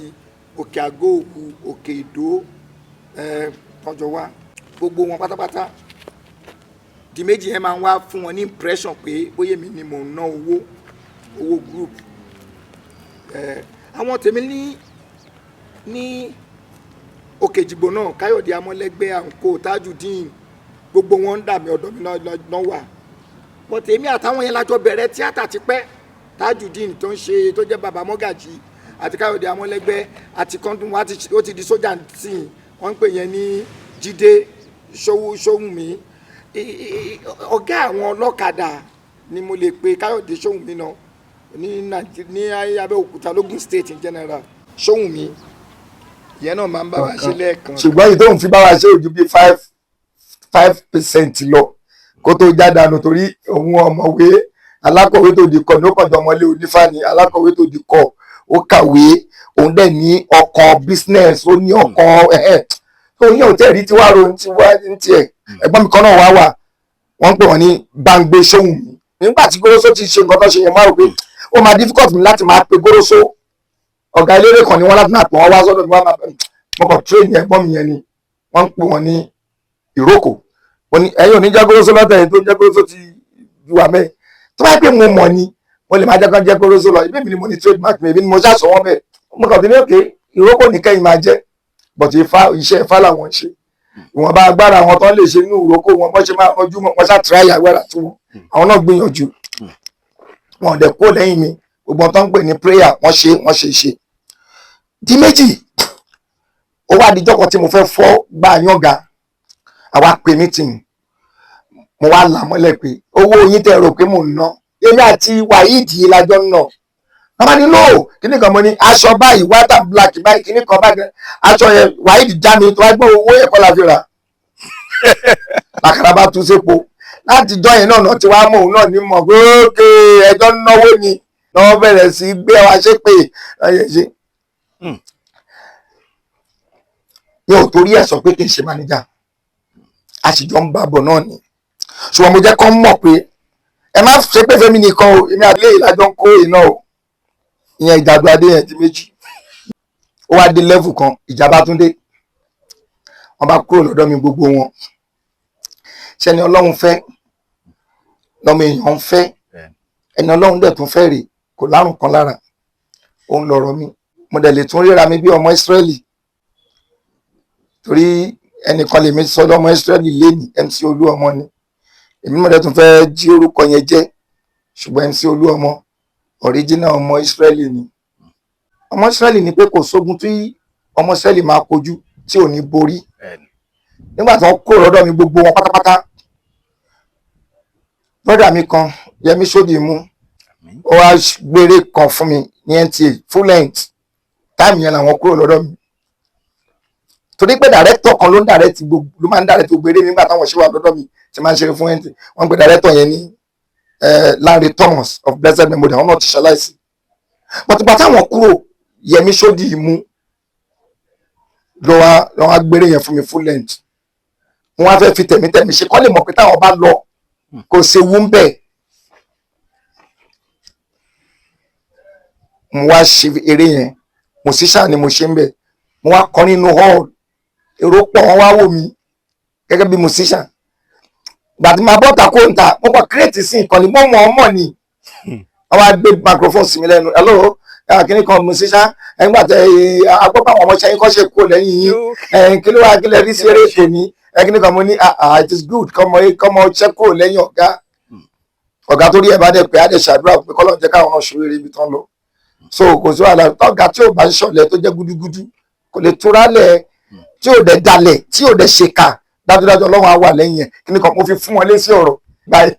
Òkè Àgòwú Òkè Ìdó tó jọ wá gbogbo wọn pátápátá di méjì yẹn máa ń wá fún wọn ní impression pé bóyá mi ni mò ń ná owó group àwọn tèmi ní ní Òkè-Ìjìgbò náà Káyọ̀dé Amọ́lẹ́gbẹ́ àǹkó Tajudeen gbogbo wọn ń dà mí ọ̀dọ̀ mi náà wà but èmi àtàwọn yẹn lájọ bẹ̀rẹ̀ tíátà ti pẹ́ Tajudeen tó ń ṣe tó jẹ́ bàbá Mọ́gàjì àti Káyọ̀dé Amọ́lẹ́gbẹ́ àti kọ́ńtún wa ó ti di sójà tí wọ́n ń pè yẹn ní Jídé Ṣóhùnmí ọ̀gá àwọn ọlọ́kadà ni mo lè pe Káyọ̀dé Ṣóhùnmí náà ní Abẹ́òkúta lógùn state in general Ṣóhùnmí ìyẹn náà máa ń bá wa ṣe lẹ́ẹ̀kan. ṣùgbọ́n èyí tó ń fi bá wa ṣe ojú bíi 5% lọ kó tó já dànù torí òun ọmọwé alákọ̀wé tó di kọ́ ní ó kàn jọ ọmọlé onífàní alákọ̀wé tó di kọ́ ó kàwé òun dẹ̀ ní ọkàn business ó ní ọkàn tó ní òtẹ́ẹ̀lì tí wàá ronú tí wàá ní tiẹ̀ ẹ̀gbọ́n mi kan náà wá wà wọ́n ń pè wọ́n ní Gbàǹgbé Ṣóhùnmí nígbà tí Goroso ti ṣe nǹkan tó ṣe yẹn máa rò pé ó máa difficult mi láti máa pe Goroso ọ̀gá eléré kan ni wọ́n láti máa pè wọ́n wá sọ́dọ̀ mi wọ́n máa mo kàn train ẹ̀gbọ́n mi yẹn ni wọ́n ń pè wọ́n ní Ìrókò ẹ̀yin ò ní jẹ́ Goroso lọ́tẹ̀ yìí tó jẹ́ Goroso ti ju àmẹ́ tó bá pè mo mọ̀ ni mo lè máa jẹ́ kán jẹ́ Goroso lọ ibi mi ni mo ní trademark mi ibi ni mo ṣàṣọ wọn bẹ́ẹ̀ mo kàn ti ní òkè Ìrókò ní kẹ́yìn máa jẹ́ but iṣẹ́ Ifá làwọn ṣe ìwọ̀nba agbára àwọn tó ń lè ṣe inú Ìrókò wọn bọ́ ṣe máa rọjú mọ́ wọn ṣàtìráyà agbára tí wọn àwọn náà gbìyànjú wọn ò dẹ̀ kó lẹ́yìn mi gbogbo tó ń pè ní prayer wọ́n ṣe di méjì ó wá díjọ́ kan tí mo fẹ́ fọ́ gbà yànga àwa pè meeting mo wá là mọ́lẹ̀ pé owó yín tẹ́ rò pé mò ń ná èmi àti Waheed yìí lájọ́ ń ná wọ́n ní no kíní kan mo ní aṣọ báyìí white and black báyìí kíní kan báyìí aṣọ yẹn Waheed já mi tó wá gbé owó yẹn kọ́ la fi rà làkàrà bá tún sépo láti jọ yẹn náà ti wá mọ òun náà ní mọ̀ pé ókè ẹjọ́ náwó ni wọ́n bẹ̀rẹ̀ sí gbé wa ṣépè ẹ̀yẹ ṣe. mi ò torí ẹ̀ sọ pé kí n ṣe mánéjà a sì jọ ń bá bọ̀ náà ni ṣùgbọ́n mo jẹ́ kán mọ̀ pé ẹ má ṣe pé fẹ́mi nìkan o èmi àti léyìí lájọ ń kó iná o ìyẹn Ìjàdù Adé yẹn ti méjì ó wá dé level kan ìjàmbá tún dé wọ́n bá kúrò lọ́dọ̀ mi gbogbo wọn ṣẹni Ọlọ́run fẹ́ lọ́mọ èèyàn ń fẹ́ ẹni Ọlọ́run dẹ̀ tún fẹ́ rè kò lárùn kan lára òun lọ̀rọ̀ mi mo dẹ̀ lè tún ríra mi bí ọmọ Ísírẹ́lì torí ẹnìkan lèmi sọ́dọ̀ ọmọ Ísírẹ́lì lẹ́nìí MC Olúọmọ ni èmi mo dẹ̀ tún fẹ́ jí orúkọ yẹn jẹ́ ṣùgbọ́n MC Olúọmọ original ọmọ Ísírẹ́lì ni ọmọ Ísírẹ́lì ni pé kò sógun tí ọmọ Ísírẹ́lì máa kojú tí ò ní borí nígbà tí wọ́n kó lọ́dọ̀ mi gbogbo wọn pátápátá brọ́dà mi kan Yẹmí Ṣódìmú ó wá gbére kan fún mi ní NTA full length táìmù yẹn làwọn kúrò lọ́dọ̀ mi torí pé dàrẹ́tọ̀ kan ló máa ń dàrẹ́tọ̀ gbére nígbà táwọn ṣe wà lọ́dọ̀ mi tí máa ń ṣeré fún NTA wọ́n pe dàrẹ́tọ̀ yẹn ní Larry Thomas of blessed memory àwọn náà ti ṣaláìsí pàtùpà táwọn kúrò Yẹmí Ṣódìmú lọ wá gbére yẹn fún mi full length wọ́n wá fẹ́ fi tẹ̀mítẹ̀mí ṣe kọ́ lè mọ̀ pé táwọn bá lọ kò séwu ń bẹ̀ mo wá ṣe eré yẹn mo sì ṣáà ni mo ṣe ń bẹ̀ mo wá kọrin inú hall èrò pọ̀ wọ́n wá wò mí gẹ́gẹ́ bí musician gbàtí máa bọ́ ta kó ń ta mo kọ́ kírètì sí ìkànnì mo mọ̀ ọmọ ni wọ́n wá gbé microphone sí mi lẹ́nu hello kíní kan musician ẹgbà tẹ agbọ́pọ̀ àwọn ọmọọṣẹ́ yín kọ́ ṣe kó lẹ́yìn yín kí ló wá kílẹ̀ rí sí eré ètò ní kíní kan mo ní it is good kọ́mọ ṣẹ́ kó lẹ́yìn ọ̀gá tó rí ẹ̀ bá dẹ̀ pé á dẹ̀ ṣàdúrà pé kọ́lọ́ jẹ́ káwọn náà ṣòro eré ibi tán lọ so kò sí wàhálà tọ́gà tí ò bá ń ṣọ̀lẹ̀ tó jẹ́ gúdúgúdú kò lè túrálẹ̀ tí ò dẹ̀ dalẹ̀ tí ò dẹ̀ ṣèkà dájúdájú Ọlọ́run á wà lẹ́yìn ẹ̀ kíní kan mo fi fún wọn lé sí ọ̀rọ̀ báyìí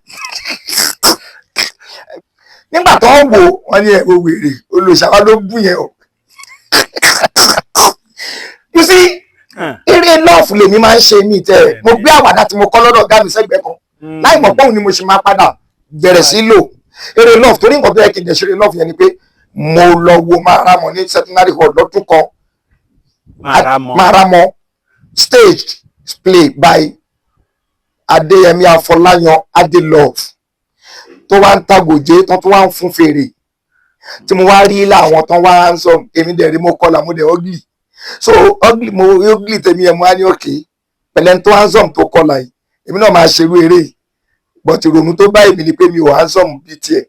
nígbà tó ń wò wọ́n ní ẹ̀rọ wèrè olùṣàwá ló bú yẹn o you see eré lọ́ọ̀fù lèmi máa ń ṣe mí tẹ́ mo gbé àwàdà tí mo kọ́ lọ́dọ̀ ọ̀gá mi sẹ́gbẹ̀ẹ́ kan láì mọ̀ pọ́ùn ni mo ṣe máa padà bẹ̀rẹ̀ sí lò eré lọ́ọ̀fù torí nǹkan tó yẹ kí n dẹ̀ ṣe eré lọ́ọ̀fù yẹn ni pé mo lọ wo Máramọ̀ ní centenary hall lọ́dún kan Máramọ̀ staged play by Adéyẹmí Afọláyan Adélove tó wá ń tagòjé tó wá ń fún fèrè tí mo wá rí láwọn tán wá ń sọ èmi dẹ̀ rí mo kọlà mo dẹ̀ ugly so ugly mo ugly tèmi ẹ̀ mo á ní òkè pẹ̀lẹ́ tó handsome tó kọlà yìí èmi náà máa ṣerú eré but ìrònú tó bá èmi ni pé mi ò handsome bíi tiẹ̀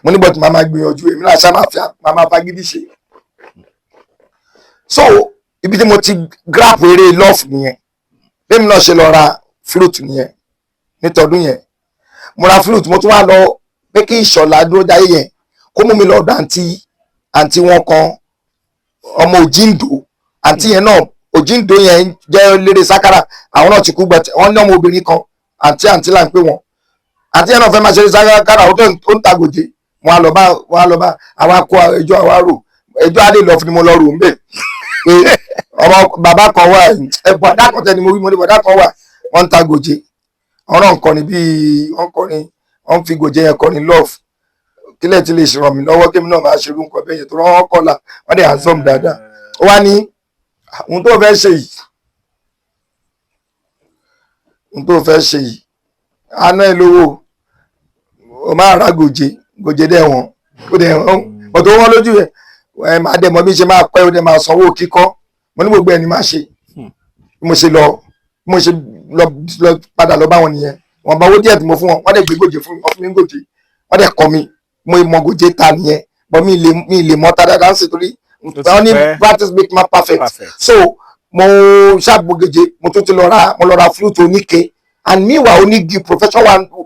mo ní but màá máa gbìyànjú èmi náà ṣá máa fagídí ṣe so ibi tí mo ti grab eré love nìyẹn bẹ́ẹ̀ mi náà ṣe lọ ra flute nìyẹn nítọdún yẹn mo ra flute mo tún wá lọ pé kí Ìṣọ̀lá dúró dáyé yẹn kó mú mi lọ́dọ̀ àǹtí wọn kan ọmọ Òjíǹdó àǹtí yẹn náà Òjíǹdó yẹn jẹ́ eléré sákárà àwọn náà ti kú gbẹ̀tẹ̀ wọ́n ní ọmọ obìnrin kan àǹtí là ń pè wọ́n àǹtí yẹn náà fẹ́ máa ṣeré sákárà ó ń ta gòjé wọn á lọ bá àwa kó ẹjọ́ àwa rò ẹjọ́ adé lọ fún ni mo lọ rò ń bẹ̀ pé ọmọ bàbá kan wà bọ̀dá kan tẹ́ni mo wí mo ní bọ̀dá kan wà wọ́n ń ta gòjé àwọn náà ń kọrin bíi wọ́n fi gòjé yẹn kọrin love kílẹ̀ tí lè ṣèràn mí lọ́wọ́ kémi náà máa ṣerú nǹkan bẹ́ẹ̀ yẹn tó rán kọ́là wọ́n dẹ̀ handsome dáadáa ó wá ní ohun tó fẹ́ ṣe yìí aná ẹ lówó o máa ra gòjé dẹ̀ wọ́n ó dẹ̀ wọ́n ọ̀tọ̀ wọn lójú ẹ̀ máa dẹ̀ mọ́ bí ṣe máa pẹ́ ó dẹ̀ máa sanwó kíkọ́ mo ní gbogbo ẹni máa ṣe bí mo ṣe lọ padà lọ bá wọn nìyẹn wọn bá owó díẹ̀ tí mo fún wọn wọ́n dẹ̀ gbé gòjé fún mi wọ́n fún mi gòjé wọ́n dẹ̀ kọ́ mi mo mọ gòjé ta nìyẹn but mi lè mọ ta dáadáa sí torí wọ́n ní practice make man perfect so mo ṣàbò gòjé mo tún ti lọ ra flute oníke and meanwhile onígi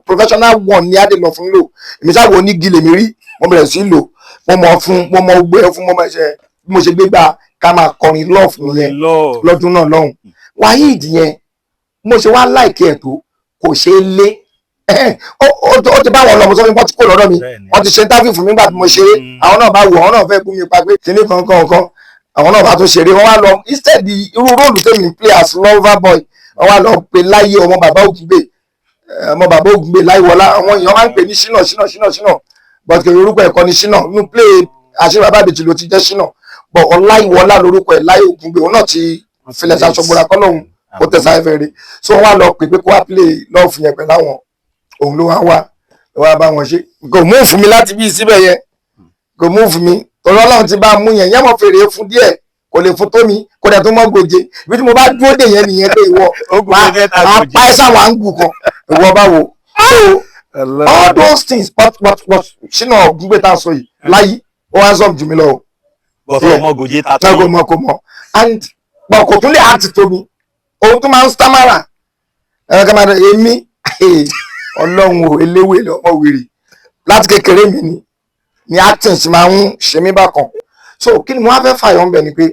professional one ní adé lọ fún lò èmi ṣàbò onígi lèmi rí mo bẹ̀rẹ̀ sí lò mo mọ gbé ẹ fún mo ṣe bí mo ṣe gbé gbà ká máa kọrin love nìyẹn lọ́dún náà lọ́hùn Waheed yẹn mo ṣe wá láìkí ẹ̀ tó kò ṣe é lé ó ti bá wọn lọ mo sọ fún mi wọ́n ti kó lọ́dọ̀ mi wọ́n ti ṣe interview fún mi nígbà tí mo ṣe àwọn náà bá wò àwọn náà fẹ́ bú mi pa pé kíní kankan àwọn náà bá tún ṣeré wọ́n wá lọ instead irú róòlù tèmi ń play as lover boy wọ́n wá lọ pe Láyé ọmọ bàbá Ògúngbè Láyéwọlá àwọn èèyàn máa ń pè ní Ṣínà but kò orúkọ ẹ̀kọ́ ní Ṣínà inú play àṣírí bàbá àbèjì ló ti jẹ́ Ṣínà but Ọláyíwọlá lórúkọ ẹ̀ Láyé Ògúngbè òun náà ti filẹ̀ ṣàṣọgbọ́ra kọ́ lóhun ó tẹ̀sán ẹ̀fẹ̀ rẹ̀ so wọ́n wá lọ pè pé kó wá play love yẹn pẹ̀lú àwọn òun ló wá bá wọn ṣe kò mú fún mi láti bí síbẹ̀ yẹn kò mú fún mi tọ́lọ́ Ọlọ́run ti bá mú yẹn mọ̀ fèrè fún díẹ̀ kò lè fún tó mi kò dẹ̀ tó mọ́ gòjé ibi tí mo bá dúró dè yẹn nìyẹn pé ìwọ máa pa ẹ́ sáwọn àǹgù kan ìwọ bá wo so all those things but Ṣínà Ògúngbè tá a sọ yìí Láyé ó wá sọ̀m jù mí lọ. bọ́sọ̀ ọmọ gòjé ta tó yìí kò mọ̀ and kò tún lè àti tó mi òun tún máa ń stamara ẹ̀rọ kan máa dẹ̀ èmi Ọlọ́run ò eléwé ọmọ wèrè láti kékeré mi ni acting ṣe máa ń ṣe mí bákan so kí ni mo wá fẹ́ fàyọ̀ ń bẹ̀ ni pé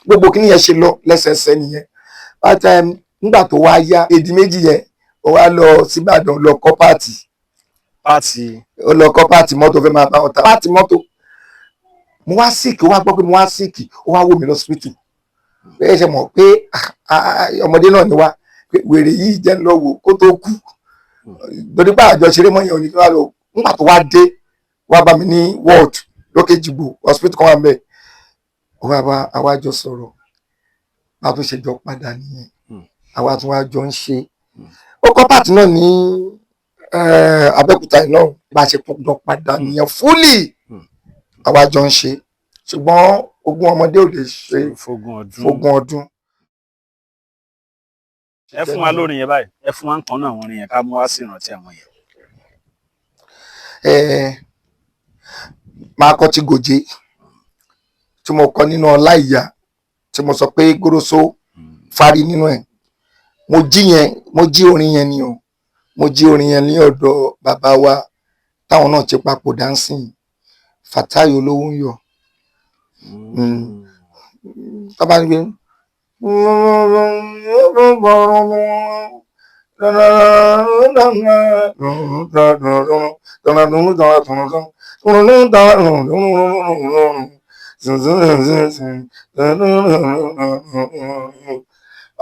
gbogbo kí ni yẹn ṣe lọ lẹ́sẹẹsẹ nìyẹn but nígbà tó wá yá èdè méjì yẹn ó wá lọ síbàdàn lọ kọ́ pààtì ó lọ kọ́ pààtì mọ́tò fẹ́ máa bá wọn ta pààtì mọ́tò mo wá síìkì ó wá gbọ́ pé mo wá síìkì ó wá wò mí lọ hospital bẹ́ẹ̀ ṣe mọ̀ pé ọmọdé náà ni wá pé wèrè yìí jẹ́ lọ wò kó tó kú torí pé àjọṣeré mọ́ yẹn ò ní kí wá lọ nígbà tó wá dé wá bá mi ní ward lókè jìgbò hospital kan wà mẹ́ẹ̀ ó wá bá àwa jọ sọ̀rọ̀ bá tó ṣe jọ padà nìyẹn àwa tún wá jọ ń ṣe ó kọ́ pàtì náà ní Abẹ́òkúta náà bá ṣe jọ padà nìyẹn fúlì àwa jọ ń ṣe ṣùgbọ́n ogún ọmọdé ò lè ṣe fógún ọdún. ẹ fún wa lórin yẹn báyìí ẹ fún wa ń kan náà àwọn orin yẹn ká mú wá sí ìrántí àwọn yẹn. máa kọ́ ti gòjé tí mo kọ nínú Ọláìyá tí mo sọ pé gòròsó fárí nínú ẹ̀ mo jí orin yẹn ni o mo jí orin yẹn ní ọ̀dọ̀ bàbá wa táwọn náà ti papò dáńsìn Fatai Olówó ń yọ tọ́ba ní pé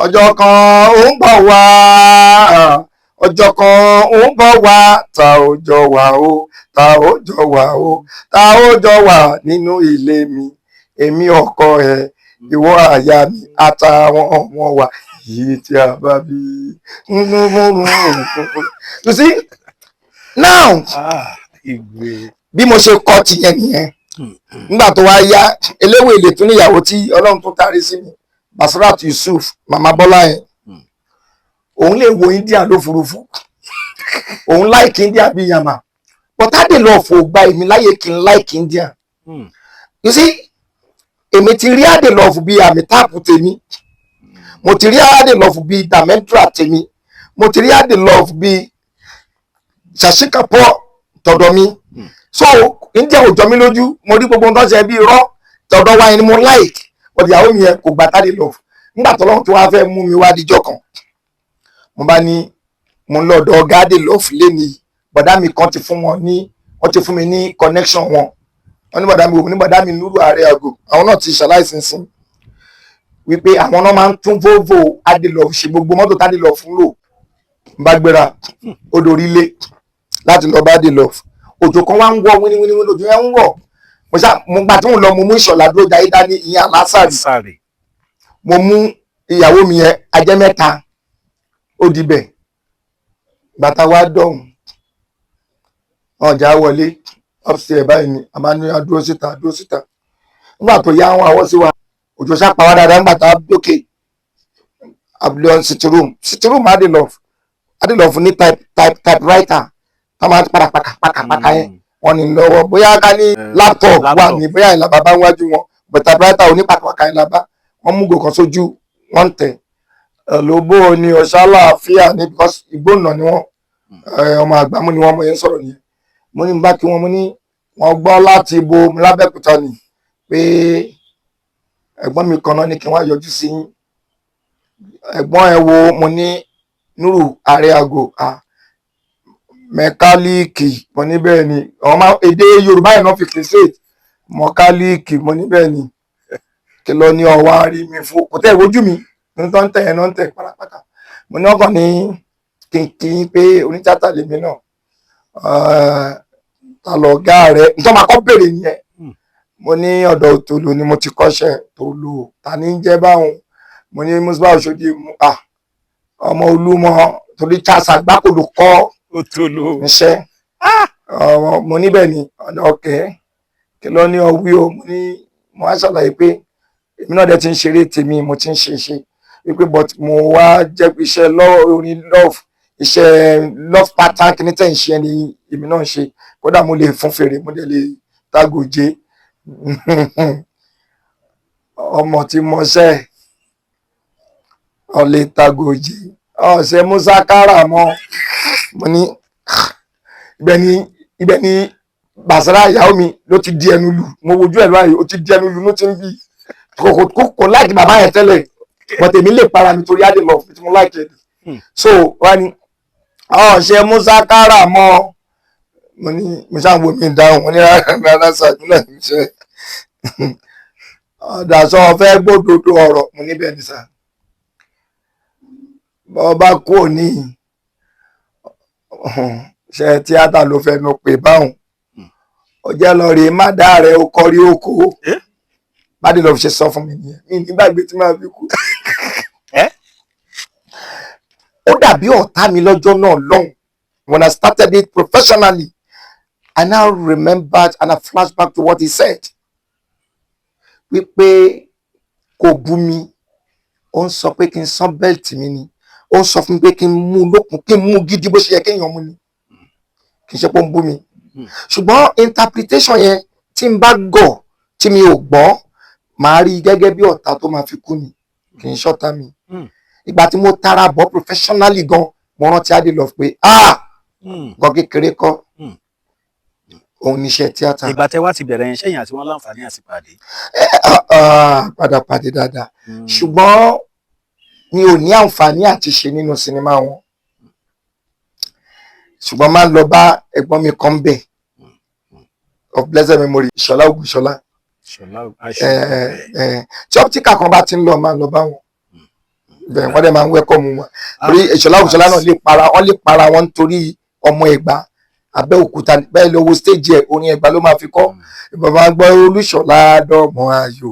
ọjọ́ kan ó ń bọ̀ wá ọjọ́ kan ó ń bọ̀ wá ta ó jọ wà ó ta ó jọ wà ó ta ó jọ wà nínú ilé mi èmi ọkọ ẹ ìwọ àyà mi àtàwọn ọmọ wa yìí tí a bá bí. You see now bí mo ṣe kọ́ tìyẹn nìyẹn nígbà tó wá yá eléwé ilé tún níyàwó tí Ọlọ́run tó tarí sí mi Basirat Yusuf mama Bọ́lá yẹn òun lè wo India lófurufú òun like India bí yàmà but á dè lọ fò gba èmi láyè kí n like India. You see èmi ti rí Adelove bíi Amitabh tèmi, mo ti rí Adelove bíi Dharmendra tèmi, mo ti rí Adelove bíi Shashi Kapoor tọ̀dọ̀ mi. So India ò jọ mí lójú, mo rí gbogbo nǹkan ṣe bí irọ́ tọ̀dọ̀ wa ni mo like, ọ̀dọ̀ ìyàwó mi yẹn kò gbà Adelove. Nígbà tó lọ́wọ́ tó wá fẹ́ mú mi wá díjọ́ kan, mo bá ní mo ń lọ ọ̀dọ̀ ọ̀gá Adelove lénìí, bọ̀dá mi kan ti fún wọn ní, wọ́n ti fún mi ní connection wọn. Wọ́n ní bọ̀dá mi wò ní bọ̀dá mi Nuru Areago, àwọn náà ti ṣaláìsí sin wípé àwọn náà máa ń tún Volvo Adelove ṣe, gbogbo mọ́tò tí Adelove ń lò. N bá gbéra odò orílẹ̀ láti lọ bá Adelove. Òjò kan wá ń wọ̀ wíníwíní òjò yẹn ń wọ̀. Mo gbà tí mo lọ mo mú Ìṣọ̀lá dúró jayé dání ìyẹn alásàrì. Mo mú ìyàwó mi yẹn ajẹ́ mẹ́ta ó dibẹ̀. Bàtà wá dọ̀hùn. Ọjà wọlé upstairs báyìí ni a máa ní adúró síta. Nígbà tó yá àwọn àwọ̀ sí wa, òjò sápá wá dáadáa nígbà tá a dókè abúlé sitting room Adelove ní typewriter tá máa ń pàkàpàkà yẹn wọ́n ní lọ́wọ́, bóyá ká ní laptop wà ní bóyá ìlà bàbá wájú wọn, but typewriter oní pàkàpàkà ìlà bá wọ́n mú gòkan sójú wọ́n ń tẹ̀ lóbó ni ọ̀ṣálàáfíà ní because ìgbóná ni wọ́n ọmọ àgbàmú ni wọ́n mọ̀ yẹn sọ̀rọ̀ nìyẹn. Mo ní bá kí wọ́n, mo ní wọ́n gbọ́ láti ibo lábẹ́kúta ni pé ẹ̀gbọ́n mi kan náà ní kí wọ́n yọjú sí ẹ̀gbọ́n ẹ wo, mo ní Nuru Areago mẹkáníìkì, mo ní bẹ́ẹ̀ ni ọmọ èdè Yorùbá yẹn náà fi kì í ṣe mọkálíìkì, mo ní bẹ́ẹ̀ ni kí lọ ní ọwọ́ rí mi fún kò tẹ́ ìwojú mi ní tó ń tẹ̀ ẹ̀ náà ń tẹ̀ pátápátá. Mo ní ọkàn ní kí pé onítìátà lèmi náà ta lọ gá rẹ nítorí máa kọ́ bèrè nìyẹn. Mo ní ọ̀dọ̀ Òtòlù ni mo ti kọ́ṣẹ́ Tòlù, ta ní jẹ́ báwọn. Mo ní Musba Oshodi ọmọ Olúmọ torí Charles Agbáko ló kọ́ Òtòlù níṣẹ́. Mo níbẹ̀ ni ọ̀dọ̀ ọ̀kẹ́ kí lọ ní ọwí o. Mo ní mo wá ṣàlàyé pé èmi náà dẹ̀ ti ń ṣeré tèmi, mo ti ń ṣe wípé but mo wá jẹ́ pé iṣẹ́ orin iṣẹ́ love pattern kìíní tẹ̀ ń ṣe ni èmi náà ń ṣe, kódà mo lè fún fèrè, mo dẹ̀ lè tágòjé ọmọ tí mo ṣe ọ̀lẹ́ tágòjé ọ̀sẹ̀ Musa kára mọ́. Mo ní ibẹ̀ ni Basira ìyàwó mi ló ti di ẹnu lù, mo wojú ẹ̀ báyìí ó ti di ẹnu lù ló ti ń bí kò láìkí bàbá yẹn tẹ́lẹ̀ but èmi lè para mi torí Adelove tí mo láìkí ẹ̀. So wá ní ọ̀sẹ̀ Musa kára mọ́. Mo ní mo ṣáà wo mi dáhùn, mo ní rárá ṣàdúrà níṣẹ́ ọ̀dà sọ fẹ́ gbódòdó ọ̀rọ̀, mo ní bẹ́ẹ̀ ni sà bọ́ọ̀bá kú òní ṣe tíátà ló fẹ́ nu pé báwọn ó jẹ́ lọ rí má dá rẹ̀ ó kọrí oko Adelove ṣe sọ fún mi nìyẹn, mi nígbàgbé tí máa fi kú. Ó dàbí ọ̀tá mi lọ́jọ́ náà lọ́hùn. When I started it professionally, I now remembered and I flashed back to what he said. Wípé kò bú mi, ó ń sọ pé kí n sán bẹ́ẹ̀tì mi ni, ó ń sọ fún mi pé kí n mú lókun, kí n mú gidi bó ṣe yẹ kéèyàn mú ni, kì í ṣe pé ó ń bú mi. Ṣùgbọ́n interpretation yẹn tí n bá gọ̀ tí mi ò gbọ́, màá rí gẹ́gẹ́ bí ọ̀tá tó máa fi kú ni, kì í ṣọ̀tá mi. Ìgbà tí mo tara bọ̀ professionally gan, mo rántí Adelove pé gan kékeré kọ́ òun níṣẹ́ tíátà. Ìgbà tẹ́ wá ti bẹ̀rẹ̀ yẹn ṣẹ́yìn àti wọ́n láǹfààní àti pàdé. Padà pàdé dáadáa, ṣùgbọ́n mi ò ní àǹfààní àti ṣe nínú sinimá wọn. Ṣùgbọ́n máa ń lọ bá ẹ̀gbọ́n mi kan bẹ̀ of blessed memory Ìṣọ̀lá Ògúnṣọlá. Tí optica kan bá ti ń lọ máa ń lọ bá wọn. Bẹ́ẹ̀ wọ́n dẹ̀ máa ń wẹ́kọ̀mù wọn. Torí Ìṣọ̀lá Ògúnṣọlá náà lè para wọn nítorí ọmọ Ẹ̀gbá Abẹ́òkúta bẹ́ẹ̀ lówó stage ẹ̀ orin Ẹ̀gbá ló máa fi kọ́. Bàbá gbọ́ Olúṣọlá dọ́mọ ayò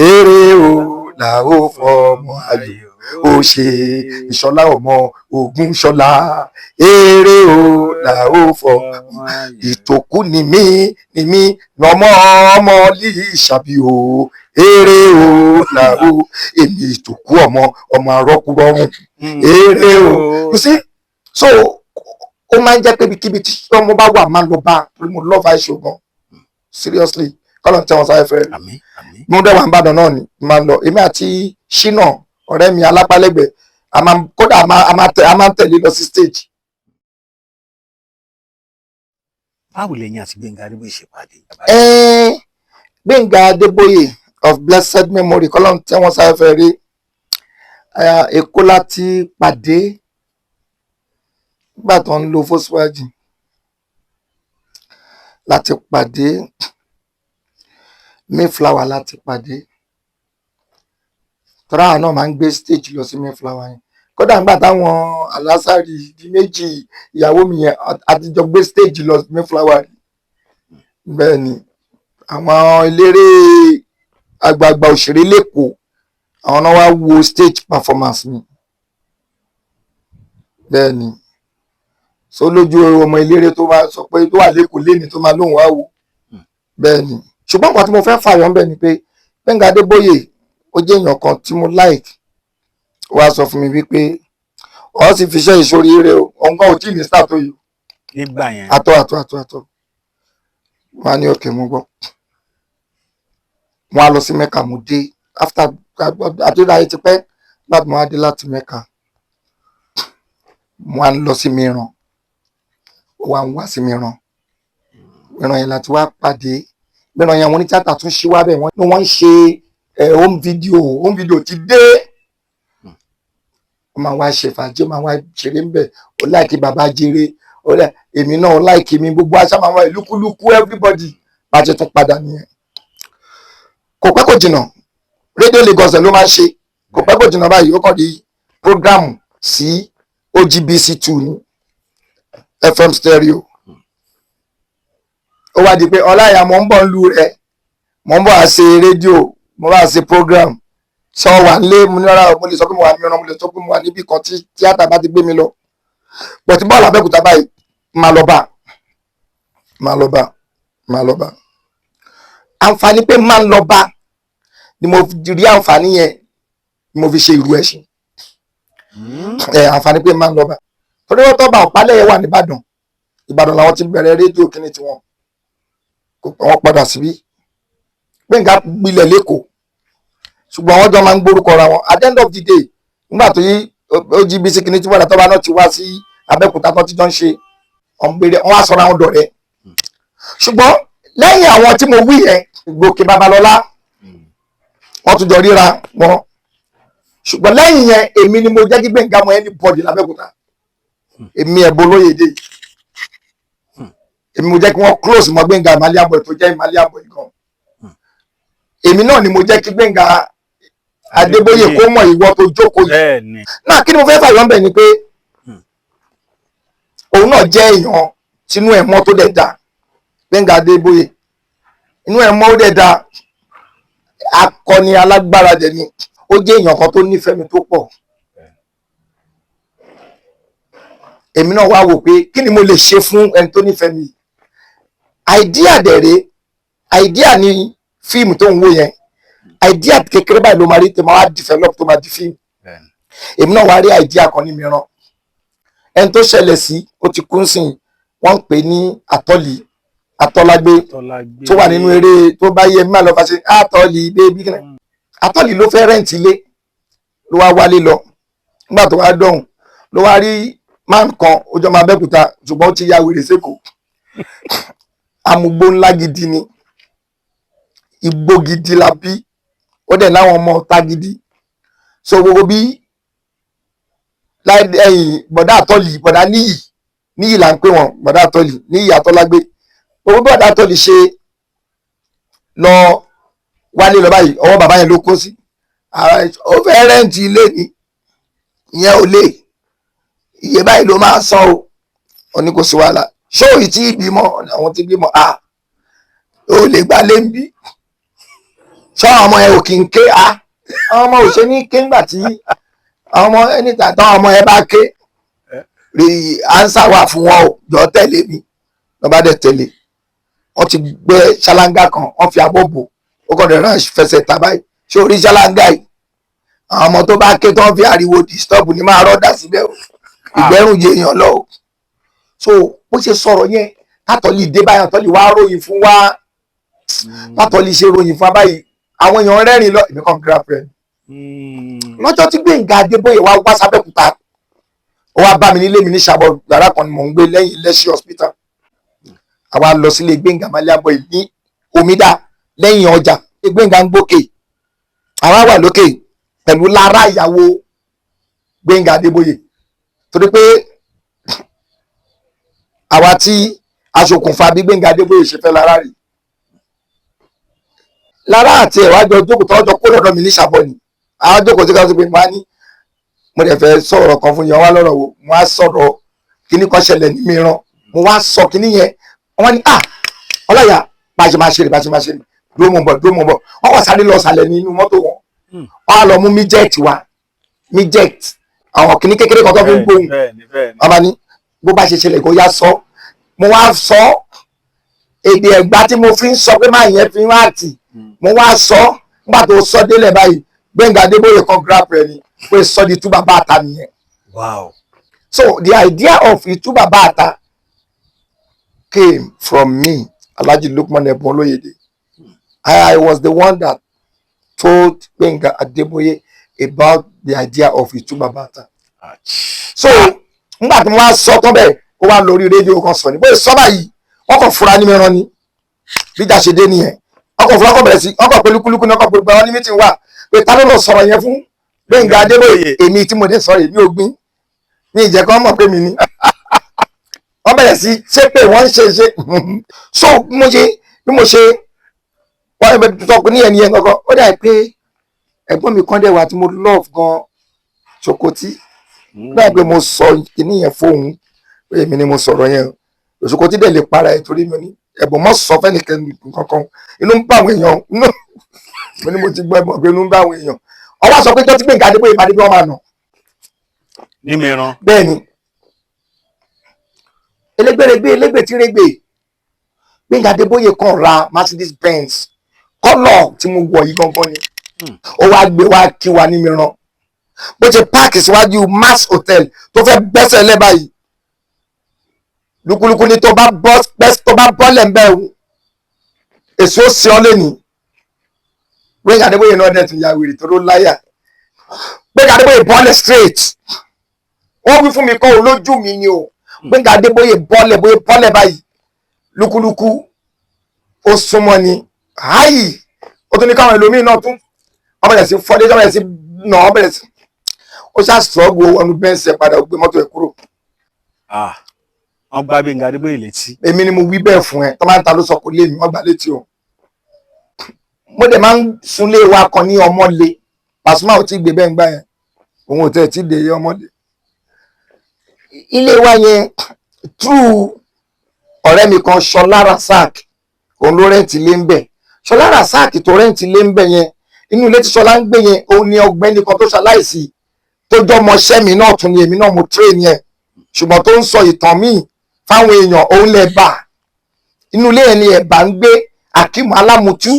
èrè o là ó fọmọ ayò ó ṣe Ìṣọ̀lá ọmọ Ògúnṣọlá èrè o là ó fọmọ ìtòkú ni mí ọmọ lì ṣàbí o èrè o là ó èmi ìtòkú ọmọ arọ́kúrọ́rùn èrè o. You see, so ó máa ń jẹ́ pé ibikíbi tí ọmọ bá wà máa ń lọ bá torí mo love Aisha gan seriously kọ́lọ̀ tí wọ́n sáré fẹ́ àmín àmín. mo dẹ̀ wà ń bàdàn náà ni máa ń lọ èmi àti Ṣínà ọ̀rẹ́ mi alápálẹ́gbẹ̀ẹ́ kódà a máa ń tẹ̀lé lọ sí stage. báwo lẹ́yìn àti Gbẹ́ngà Adébóyè ṣe pàdé? Gbẹ́ngà Adébóyè of blessed memory kọ́lọ̀ tí wọ́n sáré fẹ́ rí Èkó láti pàdé nígbà tó ń lo Volkswagen láti pàdé Mayflower láti pàdé tọ́ra àwọn náà máa ń gbé stage lọ sí Mayflower yẹn kódà nígbà táwọn alásàrì di méjì ìyàwó mi yẹn àtijọ́ gbé stage lọ sí Mayflower bẹ́ẹ̀ ni àwọn eléré àgbààgbà òṣèré lẹ́kọ̀ọ́ àwọn náà wá wo stage performance mi bẹ́ẹ̀ ni so lójú ọmọ eléré tó máa sọ pé tó wà lẹ́kọ̀ọ́ lẹ́ni tó máa lóhùn wá wò bẹ́ẹ̀ ni ṣùgbọ́n nǹkan tí mo fẹ́ fààyàn bẹ́ẹ̀ ni pé Gbẹ́ngà Adébóyè ó jẹ́ èèyàn kan tí mo like ó wá sọ fún mi wípé ọ sì fi iṣẹ́ ìṣòrí rẹ o ọ̀ngá ò tí ì ní star tó yìí nígbà yẹn. àtọ̀ wọn á ní òkè mo gbọ́ wọn á lọ sí Mẹ́kà mo dé after àdúrà yìí ti pẹ́ láti mo á dé láti Mẹ́kà mo á lọ sí Mìíràn ó wá ń wá sí Mìíràn yẹn láti wá pàdé Mìíràn yẹn wọn ní tíátà tún ṣí wá bẹ́ẹ̀ wọ́n ń ṣe home video ti dé ó máa wá ṣe fàájì ó máa wá ṣeré ń bẹ̀ ó láìkí bàbá jèrè èmi náà ó láìkí mi gbogbo aṣá máa wá ìlúkúlùkù everybody bá ṣe tún padà nìyẹn kò pẹ́ kò jìnnà rédíò Lagos ló máa ń ṣe kò pẹ́ kò jìnnà báyìí ó kàn di program sí OGBC2 ní FM stereo ó wá di pé ọláyà mo ń bọ̀ ń lu rẹ̀ mo ń bọ̀ á ṣe rédíò mo bá ṣe program sọ wà nílé mo ní rárá mo lè sọ pé mo wà Mìíràn mo lè sọ pé mo wà níbi kan tí tíátà bá ti gbé mi lọ pọ̀tí bọ́ọ̀lù Abẹ́òkúta báyìí máa lọ bá àǹfààní pé máa ń lọ bá ni mo rí àǹfààní yẹn ni mo fi ṣe ìrú ẹ̀sìn àǹfààní pé máa ń lọ bá torí wọ́n tọ́ bá Ọ̀pálẹ̀yẹ wà nìbàdàn Ìbàdàn làwọn ti bẹ̀rẹ̀ rédíò kíní tiwọn wọ́n padà síbí Gbẹ́ngà gbilẹ̀ lẹ́kọ̀ọ́ ṣùgbọ́n wọ́n jọ máa ń gbórúkọ ra wọn at the end of the day nígbà tó yí OGBC kíní tí wọ́n dàtọ́ bá náà ti wá sí Abẹ́òkúta tó ti jọ ń ṣe ọ̀ngbèrè wọ́n á sọ̀rọ̀ àwọn dọ̀rẹ́ ṣùgbọ́n lẹ́yìn àwọn tí mo wí yẹn Gòkè Babalọ́lá wọ́n tún jọ ríra wọn ṣùgbọ́n lẹ́yìn yẹn èmi ni mo jẹ́ kí Gbẹ́ngà mọ anybody l'Abẹ́òkúta èmi Ẹ̀bùn Olóyèdè èmi mo jẹ́ kí wọ́n close mọ́ Gbẹ́ngà Ìmàlẹ́ Boy tó jẹ́ Ìmàlẹ́ Boy gan èmi náà ni mo jẹ́ kí Gbẹ́ngà Adébóyè kó mọ̀ ìwọ tó jókòó yìí náà kí ni mo fẹ́ fàyọ́ ń bẹ̀ ni pé òun náà jẹ́ èèyàn sínú ẹ̀ mọ́ tó dẹ̀ da Gbẹ́ngà Adébóyè inú ẹ̀ mọ́ ó dẹ̀ da akọni alágbára dẹ̀ ni ó jẹ́ èèyàn kan tó nífẹ̀ẹ́ mi tó pọ̀ èmi náà wá wò pé kí ni mo lè ṣe fún ẹni tó nífẹ̀ẹ́ mi àìdíà dẹ̀rẹ̀ àìdíà ni fíìmù tó ń wò yẹn àìdíà kékeré báyìí ló máa rí tèmọ́ wá develop tó máa di fíìmù èmi náà wá rí àìdíà kan ní mìíràn ẹni tó ṣẹlẹ̀ sí ó ti kú sí wọ́n ń pè ní Atọ́lágbé tó wà nínú eré tó bá yẹ má lọ bá ṣe Atọ́lì bébí kí ni Atọ́lì ló fẹ́ rẹ́ǹtì ilé ló wá wálé lọ nígbà tó wá dọ̀hùn ló wá rí man kan ó jọ máa Abẹ́òkúta ṣùgbọ́n ó ti ya wèrè sékòó amúgbó ńlá gidi ni igbó gidi la bí ó dẹ̀ láwọn ọmọ ọ̀tá gidi so gbogbo bí bọ̀dá Àtọ́lì bọ̀dá níyì là ń pè wọ́n bọ̀dá Àtọ́lì níyì Atọ́lágbé gbogbo bọ̀dá Àtọ́lì ṣe lọ wálé lọ báyìí ọwọ́ bàbá yẹn ló kó sí ó fẹ́ rẹ́ǹtì ilé ni ìyẹn ò lè iye báyìí ló máa san o ó ní kò sí wàhálà ṣóòyì tí ìbímọ àwọn tí bímọ ó lè gbá lé ń bí ṣọ́ àwọn ọmọ yẹn ò kì í ké àwọn ọmọ ò ṣe ní ké ńgbà tí àwọn ọmọ ẹni tàtọ́ àwọn ọmọ yẹn bá ké rí ánsá wà fún wọn ò jọ tẹ̀lé mi lọ́ba dẹ̀ tẹ̀lé wọ́n ti gbé ṣáláńgá kan wọ́n fi abọ́ bò ó kàn dẹ̀ rán fẹsẹ̀ tàbáyì ṣé orí ṣáláńgá yìí àwọn ọmọ tó bá ké tó ń fi ariwo disturb ní máa rọ́dà síbẹ̀ o ìgbẹ́rùn jẹ èèyàn lọ o so bó ṣe sọ̀rọ̀ yẹn tátọ́lì dé báyọ̀ tọ́lì wá ròyìn fún wa látọ̀ lè ṣe ròyìn fún abáyé àwọn èèyàn rẹ́rìn lọ èmi kàn grab rẹ̀ lọ́jọ́ tí Gbénga Adébóyè wá sábẹ́kúta ó wá bá mi nílé mi ní Ṣàbọ̀ yàrá kan ni mò ń gbé lẹ́yìn Lẹ́ṣí hospital àwa lọ sílé Gbénga Maliaboy ní Omidá lẹ́yìn ọjà Gbénga ń gbókè àwa wà lókè pẹ̀lú Lára ìyàwó Gbénga Adébóyè torí pé àwa tí aṣokùnfà bí Gbénga Adébóyè ṣe fẹ́ Lára rí Lára àti ẹ̀wájọ jókòó tọ́jọ́ kó lọ́dọ̀ mi ní Ṣàbọ̀ ni àwọn jókòó tí ká sọ pé mo á ní mo dẹ̀ fẹ́ sọ̀rọ̀ kan fún yẹn wá lọ́rọ̀ wo mo á sọ̀rọ̀ kíní kan ṣẹlẹ̀ ní mìíràn mo wá sọ kíní yẹn wọ́n ní Ọláìyá bá ṣe máa ṣe rè dúró mọ̀ bọ̀ wọ́n kàn sáré lọ sàlẹ̀ nínú mọ́tò wọn wọ́n á lọ mú miject wá miject àwọn kíní kékeré kan tó fi ń gbóhùn wọ́n bá ní bó bá ṣe ṣẹlẹ̀ kó yá sọ mo wá sọ èdè Ẹ̀gbá tí mo fi ń sọ pé máa yẹn fi ń ráàtì mo wá sọ nígbà tó sọ délẹ̀ báyìí Gbénga Adébóyè kan grab rẹ̀ ni pé sọ di Tú Bàbá Àta nìyẹn. Wow. So the idea of Itu Baba Ata came from me, Alhaji Lukman Ebun Oloyede. I was the one that told Gbénga Adébóyè about the idea of Itu Baba Ata. So nígbà tí mo wá sọ tán bẹ́ẹ̀ ó wá lórí rédíò kan sọ ní bóyá sọ báyìí wọ́n kàn fura ní mẹ́ran ni bíjà ṣe dé nìyẹn wọ́n kàn fura kọ́ bẹ̀rẹ̀ sí wọ́n kàn pé lúkúlúkú náà kàn pé gbọ́n ní mítìn wà pé ta ló lọ sọ̀rọ̀ yẹn fún Gbénga Adébóyè èmi tí mo dé sọ̀rọ̀ èmi ò gbìn ní ìjẹ́ kan mọ̀ pé mi ni wọ́n bẹ̀rẹ̀ sí ṣé pé wọ́n ń ṣe so bí mo ṣe wọ́n ẹgbẹ́ tuntun ní ẹni yẹn gangan ó dà pé ẹ̀gbọ́n mi kan dẹ̀ wà tí mo love gan Ṣòkòtí bẹ́ẹ̀ pé mo sọ kìíní yẹn fóun pé èmi ni mo sọ̀rọ̀ yẹn Ṣòkòtí dẹ̀ lè para ẹ̀ torí mi ní ẹ̀bùn mọ́ sọ fẹ́nìkẹ́ni kankan inú ń bá àwọn èèyàn mo ní mo ti gbọ́ ẹ̀bùn pé inú ń bá àwọn èèyàn ọwọ́ sọ pé tó ti Gbénga Adébóyè ìpàdé bí wọ́n máa nà ní mìíràn. bẹ́ẹ̀ ni elégbè tí régbè Gbénga Adébóyè kan ra Mercedes Benz kọ́lọ̀ tí mo wọ̀ yìí gangan ni ó wá gbé wá kí wa ní mìíràn bó ṣe páàkì síwájú Max Hotel tó fẹ́ bẹ́sẹ̀ lẹ́ báyìí lúkúlúkú ni tó bá bọ́lẹ̀ ń bẹ́ o èso sí ọ lẹ́ni Gbénga Adébóyè náà dẹ̀ tún ya wèrè tó ló láyà Gbénga Adébóyè bọ́lẹ̀ straight wọ́n wí fún mi kọ́ olójú mi ni o Gbénga Adébóyè bọ́lẹ̀ báyìí lúkúlúkú ó súnmọ́ ni háyì ó tún ní káwọn ẹlòmíín náà tún wọ́n bẹ̀rẹ̀ sí fọ́dé wọ́n bẹ̀rẹ̀ sí nà wọ́n bẹ̀rẹ̀ sí ó ṣàṣọ́gbó ọnu bẹ́ẹ̀sì ẹ̀ padà ó gbé mọ́tò ẹ̀ kúrò. wọ́n gbá Gbénga Adébóyè létí. èmi ni mo wí bẹ́ẹ̀ fún ẹ tó máa ń ta ló sọ kó lé mi wọ́n gbá létí o. mo dẹ̀ máa ń súnlé wa kan ní Ọmọlé Pasuma ò tí ì gbé bẹ́ẹ̀ ń gbá yẹn òun ò tẹ̀ tí ì dé Ọmọlé. ilé wa yẹn true ọ̀rẹ́ mi kan Ṣọlá Rasak òun ló rẹ́ǹtì lé ń bẹ̀ Ṣọlá Rasak tó rẹ́ǹtì lé ń bẹ̀ yẹn inú ilé tí Ṣọlá ń gbé yẹn òun ni ọ̀gbẹ́ni kan tó ṣaláìsí tó jọmọṣẹ́ mi náà tún ni èmi náà mo train yẹn ṣùgbọ́n tó ń sọ ìtàn míì fáwọn èèyàn òun lè bà inú ilé yẹn ni ẹ̀bà ń gbé Akeem Alamutu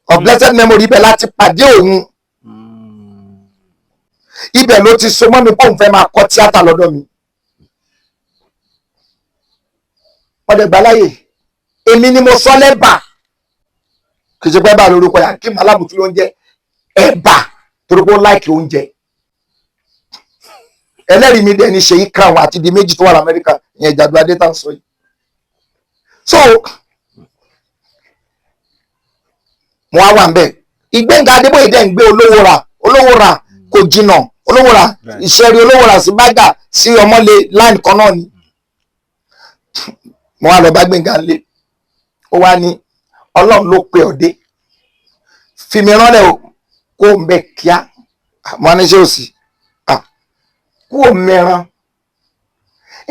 of blessed memory ibẹ̀ láti pàdé òun ibẹ̀ ló ti so mọ́ mi pé òun fẹ́ máa kọ́ tíátà lọ́dọ̀ mi. wọ́n dẹ̀ gbà láyè èmi ni mo sọ lẹ́bà kì í ṣe pé ẹ̀bà lórúkọ yà Akeem Alamutu ló ń jẹ́ ẹ̀bà torí pé ó láìkì oúnjẹ ẹlẹ́rìí mi dẹ̀ ni Ṣèyí Crown àti di méjì tó wà l'Amẹ́ríkà ìyẹn Ìjàdù Adétà ń sọ yìí so mo wá wà ń bẹ̀ Gbénga Adébóyè dẹ̀ ń gbé olówó ra kò jìnnà olówó ra ìṣẹ́rí olówó ra sí Bágà sí Ọmọlé line kan náà ni mo wá lọ bá Gbénga lé ó wá ní Ọlọ́run ló pe ọ̀dẹ́ fi mi ránlẹ̀ o kó ń bẹ kíá mo ní ṣé ò sí kó mẹ́ran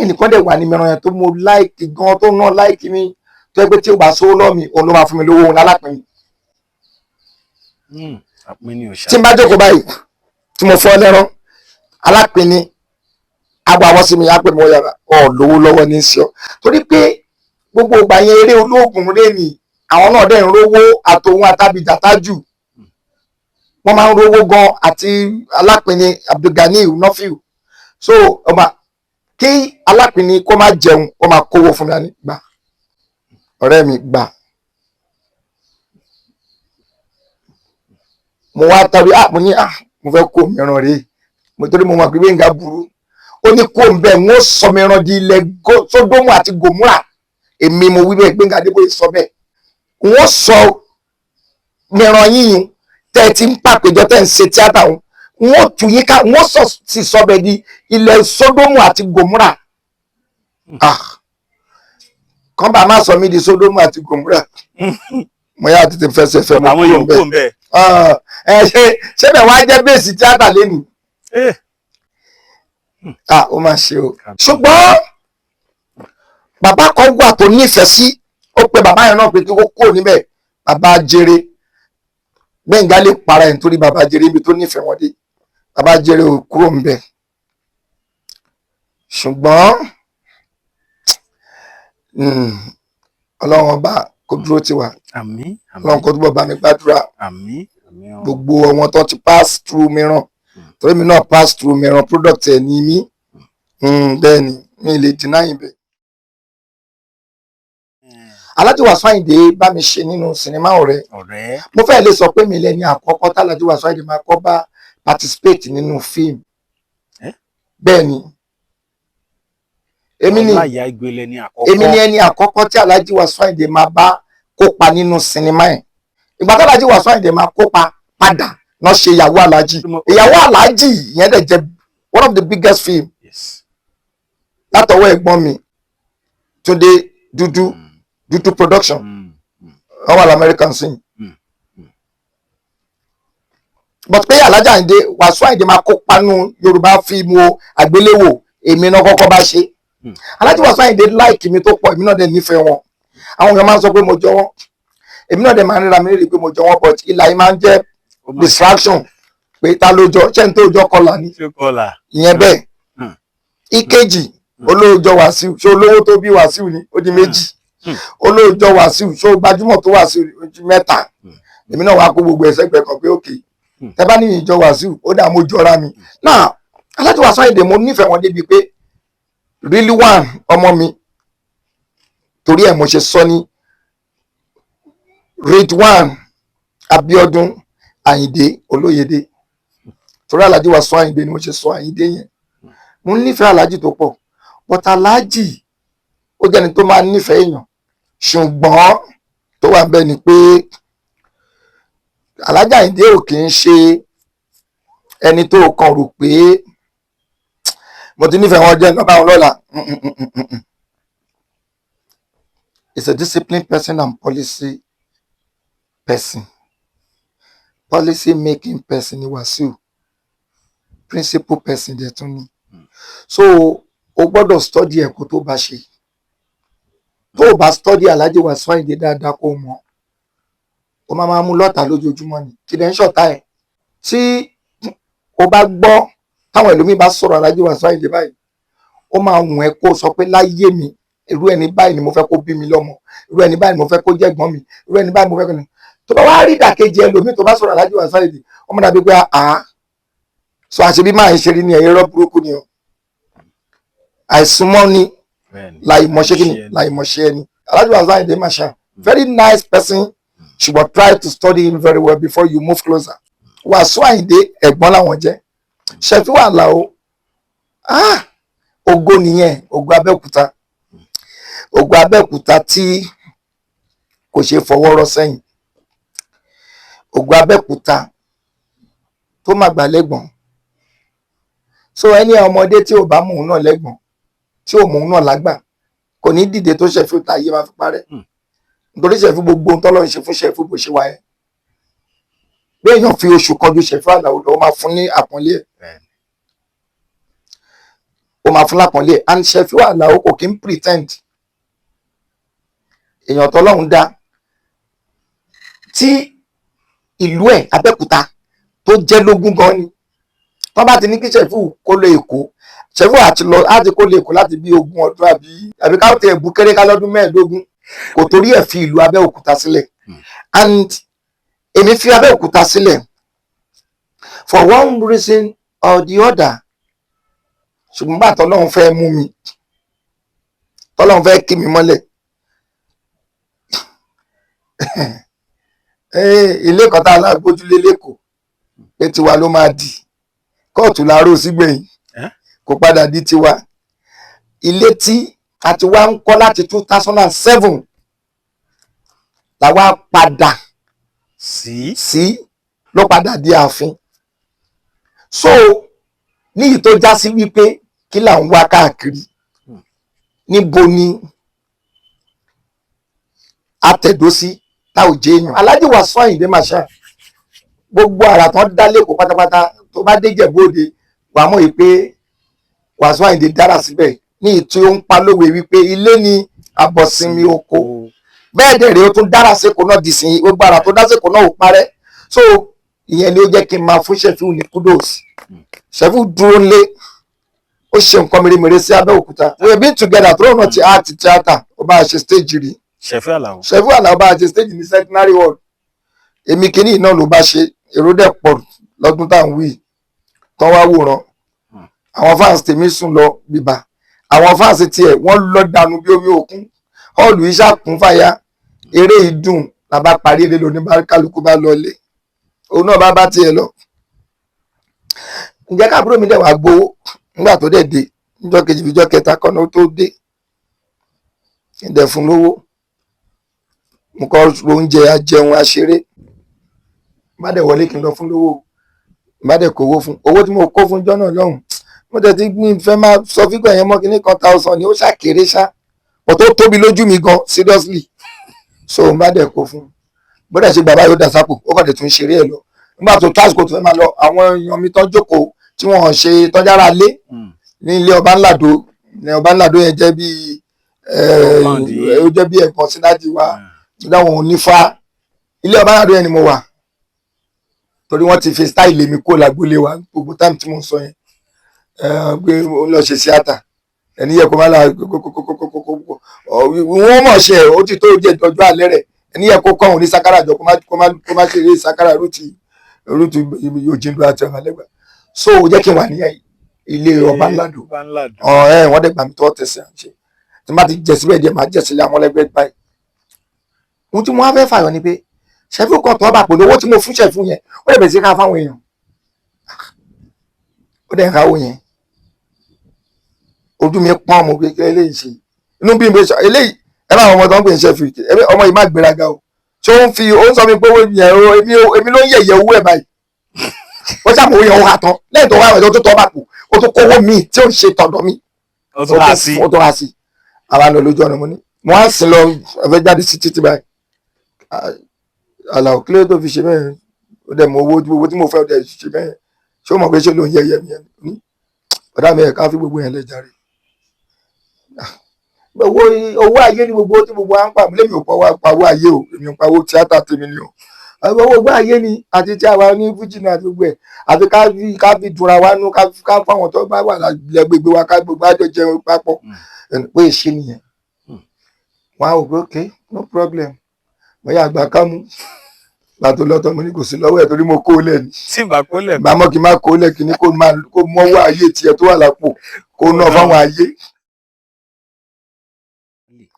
ẹnìkan dẹ̀ wà ní mẹ́ran yẹn tó mo láìkì gan tó náà láìkì mi tó ẹgbẹ́ tí ó bá sówó lọ́ mi òun ló máa fún mi lówó òun lálápin tí n bá jókòó báyìí tí mo fọ́ lẹ́rán alápin ni agbo àwọn sí mi á pè mọ́ yàrá lówó lọ́wọ́ ní sí ọ torí pé gbogbo ìgbà yẹn eré olóògùn rẹ̀ ni àwọn náà dẹ̀ ń rówó àtòun àtàbíjà tájù wọ́n máa ń rówó gan àti alápinni Abdulgani Nafiu so ọba kí alápinni kó má jẹun ó máa kówó fún mi gbà ọ̀rẹ́ mi gbà mo wá tọ́rí mo ní mo fẹ́ kó mìíràn rèé mo torí mo mọ̀ pé Gbénga burú ó ní kó ń bẹ̀ wọ́n sọ mìíràn di ilẹ̀ Sódómù àti Gòmórà èmi mo wí bẹ́ẹ̀ Gbénga Adébóyè sọ bẹ́ẹ̀ wọ́n sọ mìíràn yíyún tẹ́ ẹ ti ń pàpéjọ tẹ́ ń ṣe tíátà wọ́n tù yín ká wọ́n sì sọ bẹ́ẹ̀ di ilẹ̀ Sódómù àti Gòmórà kàn bá má sọ mí di Sódómù àti Gòmórà mo yà tètè fẹsẹ̀ fẹ́ mo àwọn yòókù ń bẹ. ṣé bẹ̀ wá jẹ́ bẹ́ẹ̀sì tíátà lẹ́nu ó máa ṣe o ṣùgbọ́n bàbá kan wà tó nífẹ̀ẹ́ sí ó pe bàbá yẹn náà pé kí ó kúrò níbẹ̀ bàbá Jèrè Gbénga lè para ẹ̀ nítorí bàbá Jèrè ibi tó nífẹ̀ẹ́ wọn dé bàbá Jèrè ò kúrò níbẹ̀ ṣùgbọ́n ọlọ́run ọba kó dúró tì wá àmín ọlọ́run kó túbọ̀ bá mi gbàdúrà àmín àmín gbogbo àwọn tó ti pass through mìíràn torí mi náà pass through mìíràn product ẹ̀ ní mí bẹ́ẹ̀ ni mi lè deny ibẹ̀. Alhaji Wasiu Ayinde bá mi ṣe nínú sinimá ọ̀rẹ́ mo fẹ́ lè sọ pé mi lẹ́ni àkọ́kọ́ tí Alhaji Wasiu Ayinde máa kọ́ bá participate nínú fíìmù bẹ́ẹ̀ ni èmi ni ẹni àkọ́kọ́ tí Alhaji Wasiu Ayinde máa bá kópa nínú sinimá ẹ̀ ìgbà tí Alhaji Wasiu Ayinde máa kópa padà náà ṣe ìyàwó Alhaji yẹn dẹ̀ jẹ́ one of the biggest film látọwọ́ ẹ̀gbọ́n mi Túndé Dúdú production wọ́n wà lamẹ́ríkà sí but pé Alhaji Ayinde Wasiu Ayinde máa kópa nínú Yorùbá fíìmù àgbéléwò èmi náà kọ́kọ́ bá ṣe Alhaji Wasiu Ayinde láìkì mi tó pọ̀ èmi náà dẹ̀ nífẹ̀ẹ́ wọn àwọn èèyàn máa ń sọ pé mo jọ wọn èmi náà dẹ̀ máa ń ríra mi rí pé mo jọ wọn but ìlà yìí máa ń jẹ́ distraction pé ta ló jọ ṣé n tó jọ kọlà ni ìyẹn bẹ́ẹ̀ ìkejì olóòjọ Wasiu ṣé olówó tó bí Wasiu ni ó di méjì olóòjọ Wasiu ṣé gbajúmọ̀ tó Wasiu ó di mẹ́ta èmi náà wá kó gbogbo ẹ̀sẹ̀ gbẹ̀ kan pé òkè tẹ bá ní ìjọ Wasiu ó dà mo jọra mi náà Alhaji Wasiu Ayinde mo nífẹ̀ẹ́ wọn débi pé really one ọmọ mi torí ẹ̀ mo ṣe sọ ní Ridwan Abiodun Ayinde Olóyèdé torí Alhaji Wasiu Ayinde ni mo ṣe sọ Ayinde yẹn mo nífẹ̀ẹ́ Alhaji tó pọ̀ but Alhaji ó jẹ́ni tó máa nífẹ̀ẹ́ èèyàn ṣùgbọ́n tó wà bẹ́ẹ̀ ni pé Alhaji Ayinde ò kì í ṣe ẹni tó kàn rò pé mo ti nífẹ̀ẹ́ wọn jẹ́ nǹkan báwọn lọ́la is a disciplined person and policy person policy making person ni Wasiu principal person dẹ̀ tún ni so o gbọ́dọ̀ study ẹ̀kọ́ tó bá ṣe tó o bá study Alhaji Wasiu Ayinde dáadáa kó o mọ̀ o máa mú lọ́tà lójoojúmọ́ ni kí lẹ́ ń ṣọ̀tá ẹ̀ tí o bá gbọ́ táwọn ẹlòmíín bá sọ̀rọ̀ Alhaji Wasiu Ayinde báyìí ó máa wùn ẹ́ kó sọ pé láyé mi irú ẹni báyìí ni mo fẹ́ kó bí mi lọ́mọ irú ẹni báyìí ni mo fẹ́ kó jẹ́ ẹ̀gbọ́n mi irú ẹni báyìí ni mo fẹ́ kó ní tó bá wá rí ìdàkejì ẹlòmíín tó bá sọ̀rọ̀ Alhaji Wasiu Ayinde ọmọ dàbí pé sọ àṣebí máa ń ṣe rí ni ẹ̀yẹ́rọ́ burúkú ni o àìsùnmọ́ ni láìmọ̀ṣẹ́ kí ni láìmọ̀ṣẹ́ ẹni Alhaji Wasiu Ayinde masha very nice person ṣùgbọ́n try to study him very well before you move closer Wasiu Ayinde ẹ̀gbọ́n làwọn jẹ́ Ṣẹ̀fíù Àlàó ògo nìyẹn ògo Abẹ́òkúta tí kò ṣe fọwọ́ rọ́ sẹ́yìn ògo Abẹ́òkúta tó má gbà lẹ́gbọ̀n so ẹni ọmọdé tí ò bá mú òun náà lẹ́gbọ̀n tí ò mú òun náà lágbà kò ní dìde tó Ṣẹ̀fíù táyé máa fi parẹ́ nítorí Ṣẹ̀fíù gbogbo ohun tọ́lọ́run ṣe fún Ṣẹ̀fíù bó ṣe wáyé bí èèyàn fi oṣù kan ju Ṣẹ̀fíù Àlàó lọ ó máa fún ní àpọ́nlé ẹ̀ ó máa fún lápọ́nlé ẹ̀ and Ṣẹ̀fíù Àlàó kò kí ń pretend èèyàn tọ́lọ́run dá tí ìlú ẹ̀ Abẹ́òkúta tó jẹ́ lógún gan ni wọ́n bá ti ní kí Ṣẹ̀fíù kó lọ Èkó Ṣẹ̀fíù àti kó lọ Èkó láti bí 20 ọdún àbí káwọn ti ẹ̀bù kéré ká lọ́dún 15 kò torí ẹ̀ fi ìlú Abẹ́òkúta sílẹ̀ and èmi fi Abẹ́òkúta sílẹ̀ for one reason or the other ṣùgbọ́n bá tọ́lọ́run fẹ́ mú mi tọ́lọ́run fẹ́ kí mi mọ́lẹ̀ ilé kan tá a lágbójúlé lẹ́kọ̀ọ́ pé tiwa ló máa di kóòtù láàárọ̀ sígbẹ̀yìn kò padà di tiwa. Ilé tí a ti wá ń kọ́ láti 2007 la wá padà sí ló padà di ààfin. So níyì tó já sí wípé kí là ń wá káàkiri, níbo ni àtẹ̀dó sí tá ò jẹ́ èèyàn. Alhaji Wasiu Ayinde Marshal gbogbo àrà tán dá lẹ́kọ̀ọ́ pátápátá tó bá dé Ìjẹ̀bú Òde wà á mọ̀ yìí pé Wasiu Ayinde dára síbẹ̀ ní ìtú ó ń pa lówe wípé ilé ni àbọ̀sìnmi oko. Bẹ́ẹ̀ dẹ̀ rèé ó tún dára sẹ́kọ̀ọ́ náà dìsìn gbogbo àrà tó dá sẹ́kọ̀ọ́ náà ò parẹ́. So ìyẹn ni ó jẹ́ kí n máa fún Sefiu ní kudos. Sefiu dúró lé ó ṣe nǹkan mèremère sí Abẹ́òkúta. We have been together tó náà ti art theatre ó bá a ṣe stage rí. Sefiu Alao bá a ṣe stage ní Centenary Hall. Èmi kìíní náà ló bá ṣe èrò dẹ̀ pọ̀ lọ́dún tá à ń wí tán wá wòran. Àwọn fans tèmi sùn lọ bíbá, àwọn fans tiẹ̀ wọ́n lọ dànù bí omi òkun. Hall iṣẹ́ kún fàyà, eré ìdùn la bá parí eré lóní kálukú bá lọlé, òun náà bá tiẹ̀ lọ. Ǹjẹ́ káàbúrò mi dẹ̀ wá gbowó nígbà tó dẹ̀ dé níjọ́ kejì níjọ́ kẹta kọ́nà tó dé ìdẹ̀ fún lówó. Mo kọ́ oúnjẹ ajẹun aṣeré bá dẹ̀ wọlé kí n lọ fún lówó bá dẹ̀ kówó fún owó tí mo kó fún jọ́nà lọ́hùn. Mo tẹ̀ tí mi fẹ́ máa sọ fígbà yẹn mọ́ kíní kan 1000 ni ó ṣàkéré ṣá ọ̀ tó tóbi lójú mi gan seriously. So bá dẹ̀ kó fún bọ́dẹ̀ ṣe bàbá yóò dà sápò ó kàn dé tún ṣeré ẹ̀ lọ. Nígbà tó tásìkò tó fẹ́ máa lọ àwọn èèyàn mi tán jókòó tí wọ́n ṣe tọ́jára lé ní ilé ọba ńlàdó. Ní ọba ńlàdó yẹn jẹ́ bí ó jẹ́ bí ẹ̀gbọ́n sínájì wa láwọn onífá. Ilé ọba ńlàdó yẹn ni mo wà torí wọ́n ti fi style mi kó lágbólé wa gbogbo time tí mo sọ yẹn pé ó lọ ṣe tíátà ẹni yẹ kó má la wọ́n mọ̀ ṣe ó ti tó jẹ́ ìtọ́jú alẹ́ rẹ̀ ẹni yẹ kó kọ́ òun ní sakara jọ kó má ṣe eré sakara rúti òjìndó àti ọ̀mọ̀lẹ́gbà. So ó jẹ́ kí n wà ní ilé ọba ńlàdó wọ́n dẹ̀ gbà mí tọ́ tẹ̀sí àṣẹ tí má ti jẹ síbẹ̀ díẹ̀ máa jẹ sílẹ̀ àwọn ẹlẹgbẹ́ báyìí. Ohun tí mo wá fẹ́ fàyọ ni pé Sefiu kan tọ́ bà pẹ̀lú owó tí mo fún Sefiu yẹn ó lè bẹ̀rẹ̀ sí ká fáwọn èèyàn ó dẹ̀ ń káwó yẹn ojú mi pọ́n mo kékeré eléyìí ṣe inú bí mi ṣe eléyìí ẹ bá àwọn ọmọ tó ń pè ní Sefiu ọmọ yìí má gbéraga o tí ó ń sọ mi pé owó yẹn èmi ló ń yẹ̀yẹ̀ owó ẹ̀ báyìí ó ṣàmùwò yẹn ó hà tán lẹ́yìn tó wá àwọn ẹ̀jọ́ tó tọ́ bà pò ó tó kówó mi tí ó ń ṣe tọ̀dọ̀ mi ó tó hà sí àwa lọ lójú ọ̀nà mo ní mo á sìn lọ ẹ̀fẹ́ jáde sí títí báyìí Àlàó kí ló tó fi ṣe bẹ́ẹ̀ ó dẹ̀ mọ owó tí mo fẹ́ ó dẹ̀ ṣe bẹ́ẹ̀ ṣé ó mọ̀ pé ṣé ló ń yẹ̀yẹ̀ mi yẹn ọ̀dà mi ẹ̀ ká fi gbogbo yẹn lẹ̀ jàre. Owó ayé ni gbogbo tí gbogbo à ń pa lémi ò pa owó ayé o èmi ò pa owó tíátà tèmi ni o owó ayé ni àti tí a wà ní fújì náà àti gbogbo ẹ̀ àti ká fi dùnra wa nú ká fáwọn tó bá wà lágbègbè wa ká gbogbo àjọ jẹun papọ̀ pé ìṣe nìyẹn wọn á wò pé ok no problem mo yà àgbà ká mú gbàtò lọ́tọ̀ mo ní kò sí lọ́wọ́ ẹ̀ torí mo kó lẹ̀ ní. tí n bá kó lẹ̀ bá mọ́ kí n má kó lẹ̀ kí ni kó mọ́wọ́ ayé tiẹ̀ tó wà lápò kó ná fáwọn ayé.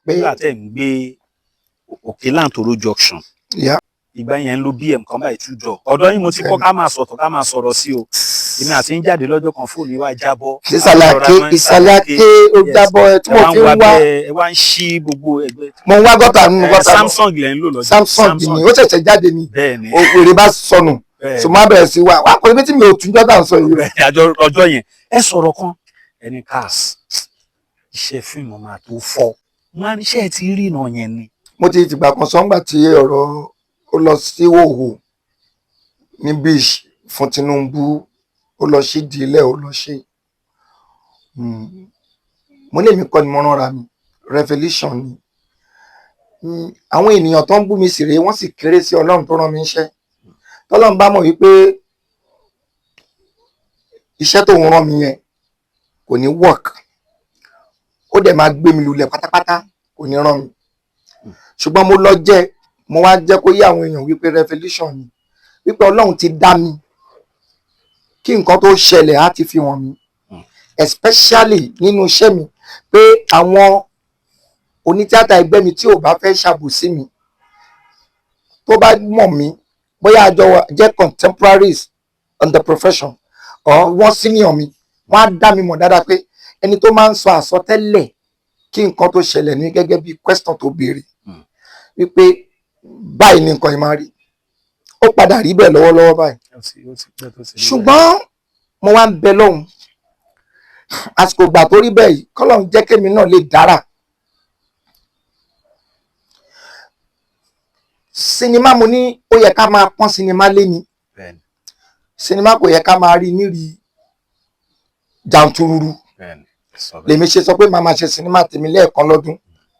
nígbà tẹ́ ń gbé Òkèlàntòrò junction ìgbà yẹn ń lo bm kan báyìí tú jọ ọ̀dọ̀ yín mo ti kọ́ ká máa sọ̀rọ̀ sí o èmi àti ń jáde lọ́jọ́ kan fóònù wa jábọ́. ìsàlẹ̀ àké ó jábọ́ ẹ tí mo fi ń wá ẹ wá ń ṣí gbogbo ẹgbẹ́. mo ń wá gọ́tà nínú gọ́tà Samsung lẹ́ ń lò lọ́jọ́ Samsung ni ó ṣẹ̀ṣẹ̀ jáde ni òwèrè bá sọnù so má bẹ̀rẹ̀ sí wa wá kò ní bí tí mi ò tún jọ́dá ń sọ yìí rẹ̀. ọjọ́ yẹn ẹ sọ̀rọ̀ kan ẹni cars iṣẹ́ fíìmù máa tó fọ́ wọn á níṣẹ́ ti rí iná yẹn ni. mo ti fìgbà kan sọ́ngbà tí ọ̀rọ̀ ó lọ sí Ìhòhò ní beach fún Tinubu ó lọ sí ìdílé ó lọ ṣe mo lè mi kọ́ ni mo ránra mi revolution ni àwọn ènìyàn tó ń bú mi sì rèé wọ́n sì kéré sí Ọlọ́run tó rán mi iṣẹ́ tọ́lọ́run bá mọ̀ wípé iṣẹ́ tó ń rán mi yẹn kò ní work ó dẹ̀ máa gbé mi lulẹ̀ pátápátá kò ní rán mi ṣùgbọ́n mo wá jẹ́ kó yé àwọn èèyàn wípé revolution ni wípé Ọlọ́run ti dá mi kí nǹkan tó ṣẹlẹ̀ á ti fi hàn mí especially nínú iṣẹ́ mi pé àwọn onítíátà ẹgbẹ́ mi tí ò bá fẹ́ ṣàbòsí mi tó bá mọ̀ mí bóyá àjọ jẹ́ contemporaries on the profession or wọ́n senior mi wọ́n á dá mi mọ̀ dáadáa pé ẹni tó máa ń sọ àsọtẹ́lẹ̀ kí nǹkan tó ṣẹlẹ̀ ní gẹ́gẹ́ bí question tó béèrè wípé báyìí ni nǹkan yìí máa rí ó padà rí bẹ́ẹ̀ lọ́wọ́lọ́wọ́ báyìí ṣùgbọ́n mo wá ń bẹ lọ́hùn àsìkò ìgbà tó rí bẹ́ẹ̀ yìí kọ́lọ́hún jẹ́ kémi náà lè dára sinimá mo ní ó yẹ ká máa pọ́n sinimá léni sinimá kò yẹ ká máa rí níri jàǹtùrúrú lèmi ṣe sọ pé màá máa ṣe sinimá tèmi lẹ́ẹ̀kan lọ́dún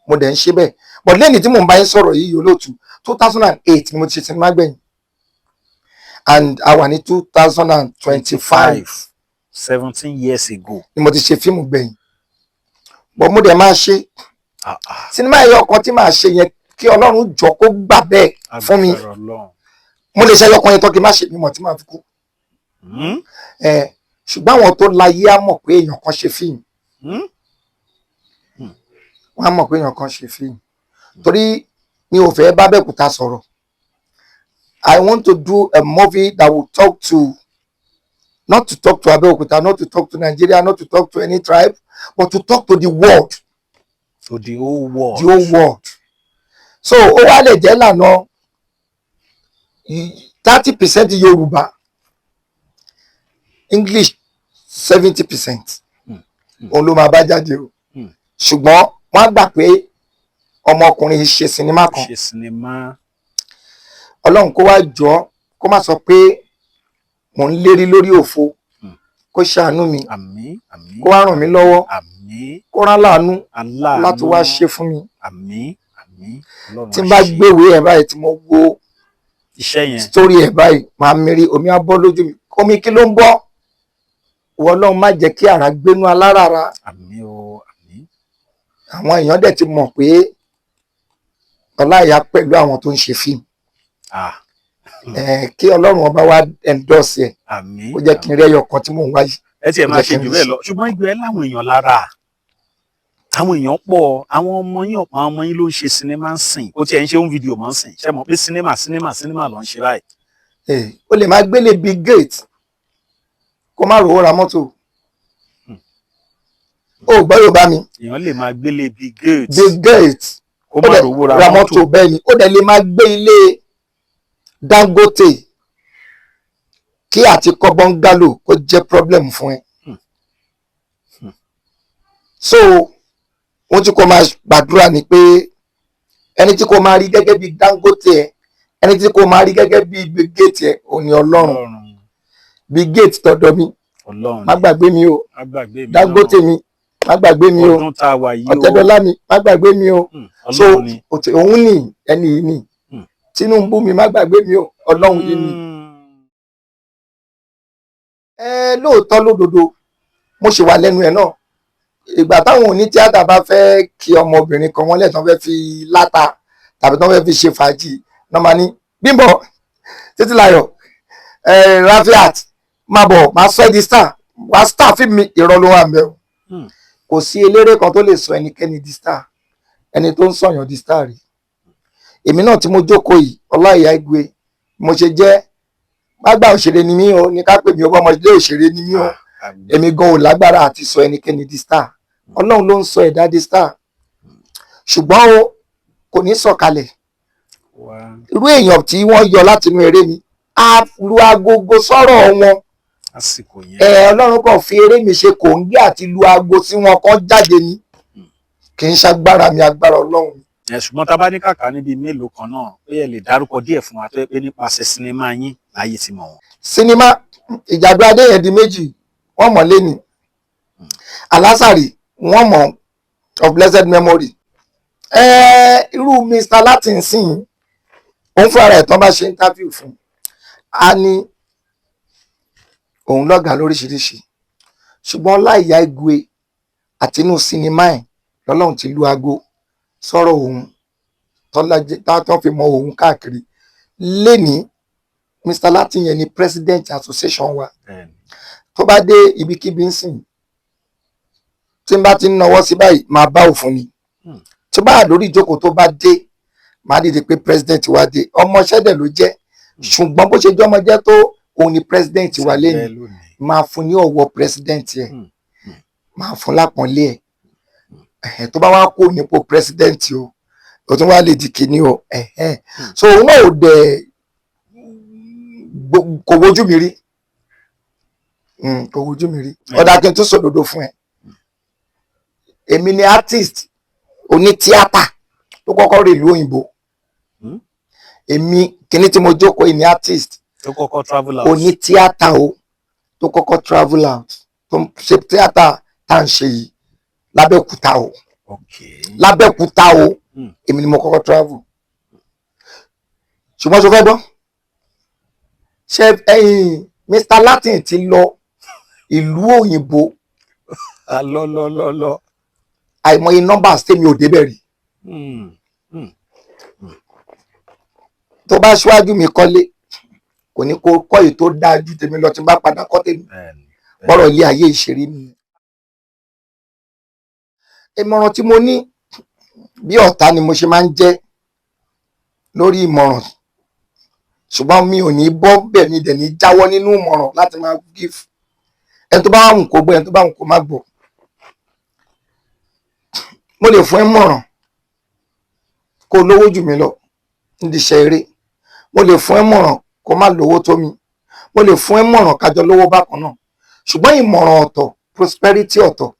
mo dẹ̀ ń ṣe bẹ́ẹ̀ but lẹ́ni tí mò ń bá yín sọ̀rọ̀ yìí olóòtú 2008 ni mo ti ṣe sinimá gbẹ̀yìn and a wà ní 2025 17 years ago ni mo ti ṣe fíìmù gbẹ̀yìn but mo dẹ̀ máa ṣe sinimá ẹ̀yọ kan tí màá ṣe yẹn kí Ọlọ́run jọ kó gbà bẹ́ẹ̀ fún mi mo lè ṣe ẹyọ kan yẹn tó kí n má ṣe bímọ tí màá fi kú ṣùgbọ́n àwọn tó láyé á mọ̀ pé èèyàn kan ṣe fíìmù wọ́n á mọ̀ pé èèyàn kan ṣe fíìmù torí mi ò fẹ́ bá Abẹ́òkúta sọ̀rọ̀ I want to do a movie that will talk to not to talk to Abẹ́òkúta, not to talk to Nigeria, not to talk to any tribe, but to talk to the world. To the whole world. The whole world. So ó wá lè jẹ́ lànà 30% Yorùbá, English 70%. Òun ló máa bá jáde o. Ṣùgbọ́n wọ́n á gbà pé ọmọkùnrin ṣe sinimá kan. Ṣe sinimá. Ọlọ́run kó wá jọ kó má sọ pé mò ń lérí lórí òfo kó ṣàánú mi Àmín, àmín. kó wá ràn mí lọ́wọ́ Àmín. kó rán láàánú Aláàánú. láti wá ṣe fún mi Àmín, àmín. Ọlọ́run tí n á bá ṣe gbéwèé ẹ̀ báyìí tí mo wo iṣẹ́ yẹn. sórí ẹ̀ báyìí màá mérí omi á bọ́ lójú mi omi kí ló ń bọ́ ìwọ Ọlọ́run má jẹ́ kí àrá gbénú aláràárá Àmín o, àmín. àwọn èèyàn dẹ̀ ti mọ̀ pé Ọláìyá pẹ̀lú àwọn tó ń ṣe fíìmù Ah, kí Ọlọ́run ọba wa endorse ẹ̀ àmín. kó jẹ́ kí n rí ẹyọ kan tí mò ń wáyé. Ẹ tiẹ̀ máa jẹ́ kí ṣe n jù rí bẹ́ẹ̀ sí. lọ. Ṣùgbọ́n ìgbẹ́ láwọn èèyàn lára. Àwọn èèyàn pọ̀, àwọn ọmọ yín ọ̀pọ̀ àwọn ọmọ yín ló ń ṣe sinimá ń sìn. Ó tiẹ̀ ń ṣe ohun fídíò mọ́ ń sìn. Ṣé mọ̀ pé sinimá ló ń ṣe báyìí. O lè máa gbélé Bill Gates kó má rówó ra mọ́tò o gbọ́ Yorùbá mi Èèyàn lè máa gbélé Bill Gates. Bill Gates Kó ó má dẹ̀ rówó ra mọ́tò bẹ́ẹ̀ ni ó dẹ̀ lè máa gbé ilé Dangote kí àti kọ́ bọ́ngálò kó jẹ́ problem fún ẹ. So wọ́n tí kò máa gbàdúrà ni pé ẹni tí kò máa rí gẹ́gẹ́ bí Dangote ẹ ẹni tí kò máa rí gẹ́gẹ́ bí Bill Gates ẹ òun ni Ọlọ́run. Bill Gates tọ̀dọ̀ mi Ọlọ́run. má gbàgbé mi o Má gbàgbé mi Dangote náà. mi má gbàgbé mi o Ọdún tá a wà yìí o. Ọ̀tẹ́dọ́lá mi má gbàgbé mi o so Ọlọ́run ni. òun ni ẹni yìí ni Tinubu mi má gbàgbé mi o Ọlọ́run yìí ni. Lóòótọ́ lódodo mo ṣe wà lẹ́nu ẹ̀ náà ìgbà táwọn òní tíátà bá fẹ́ kí ọmọbìnrin kan wọ́n lẹ́tàn fẹ́ fi láta tàbí tán fẹ́ fi ṣe fàájì náà máa ní Bímbọ́ Títílayọ̀ Rafiat máa bọ̀ máa sọ ẹ́ di star wá star fíìmù mi irọ́ ló wà ń bẹ̀ o kò sí eléré kan tó lè sọ ẹnikẹ́ni di star ẹni tó ń sọ̀yàn di star rí èmi náà tí mo jókòó yìí Ọláìyá Igwe mo ṣe jẹ́ gbàgbà òṣèré ni mí o ní ká pè mí ọmọ ọmọdé òṣèré ni mí o èmi gan ò lágbára àti sọ ẹnikẹ́ni di star Ọlọ́run ló ń sọ ẹ̀dá di star ṣùgbọ́n o kò ní sọ̀kalẹ̀ irú èèyàn tí wọ́n yọ láti inú eré mi á lu agogo sọ̀rọ̀ wọn Àsìkò yẹn. Ọlọ́run kan fi eré mi ṣe kòńgẹ́ àti lu aago sí wọn kan jáde ní kì í ṣagbára mi agbára Ọlọ́run. Ṣùgbọ́n tá a bá ní kàkà níbi mélòó kan náà ó yẹ lè dárúkọ díẹ̀ fún wa tó yẹ pé nípasẹ̀ sinimá yín láyé ti mọ̀ wọ́n. Sinimá Ìjàgbé Adéyẹ̀dí méjì wọ́n mọ̀ lẹ́ni Alásàrì wọ́n mọ̀ of blessed memory irú Mr. Latin sìn òun fúnra rẹ̀ tán bá ṣe interview fún a ní òun lọ́gàá lóríṣiríṣi ṣùgbọ́n Ọláìyá Igwe àti inú sinimá ẹ̀ lọ́lọ́run ti lu aago sọ̀rọ̀ òun tó fi mọ òun káàkiri lẹ́ni Mr. Latin yẹn ni president association wa tó bá dé ibikíbi ń sìn tí n bá ti ń nawọ́ sí báyìí máa bá òfin ni tí bá lórí ìjókòó tó bá dé máa dìde pé president wa dé ọmọọṣẹ́ dẹ̀ ló jẹ́ ṣùgbọ́n bó ṣe jẹ́ ọmọ jẹ́ tó òun ni president wa lẹ́yìn máa fún ní ọ̀wọ̀ president ẹ̀ máa fún lápọ́nlé ẹ̀ tó bá wá kó nípò president o tún wá lè di kíní o so òun náà ò dẹ̀ kò wojú mi rí kò wojú mi rí ọ̀dà kí n tún sòdodo fún ẹ èmi ni artist oní tíátà tó kọ́kọ́ rè ìlú òyìnbó èmi kíní tí mo jókòó yìí ni artist tó kọ́kọ́ travel out oní tíátà o tó kọ́kọ́ travel out tó ṣe tíátà tá à ń ṣe yìí lábẹ́òkúta o lábẹ́òkúta o èmi ni mo kọ́kọ́ travel ṣùgbọ́n ṣo fẹ́ gbọ́ ṣe Mr. Latin ti lọ ìlú òyìnbó lọ àìmọye nọ́mbà tèmi ò débẹ̀ rí tó bá ṣíwájú mi kọ́lé kò ní kó kọ́ èyí tó dáa ju tèmi lọ tí n bá padà kọ́ tèmi bọ́rọ̀ ilé ayé ìṣeré nìyẹn. ìmọ̀ràn tí mo ní bí ọ̀tá ni mo ṣe máa ń jẹ́ lórí ìmọ̀ràn ṣùgbọ́n mi ò ní bọ́ bẹ̀ mi dẹ̀ ní jáwọ́ nínú ìmọ̀ràn láti máa give ẹni tó bá wù kó gbọ́ ẹni tó bá wù kó má gbọ́. mo lè fún ẹ mọ̀ràn kó lówó jù mí lọ nídìí iṣẹ́ eré mo lè fún ẹ mọ̀ràn kó má lówó tó mi mo lè fún ẹ mọ̀ràn kájọ lówó bákan náà ṣùgbọ́n ìmọ̀ràn ọ̀tọ̀ prosperity ọ̀tọ̀.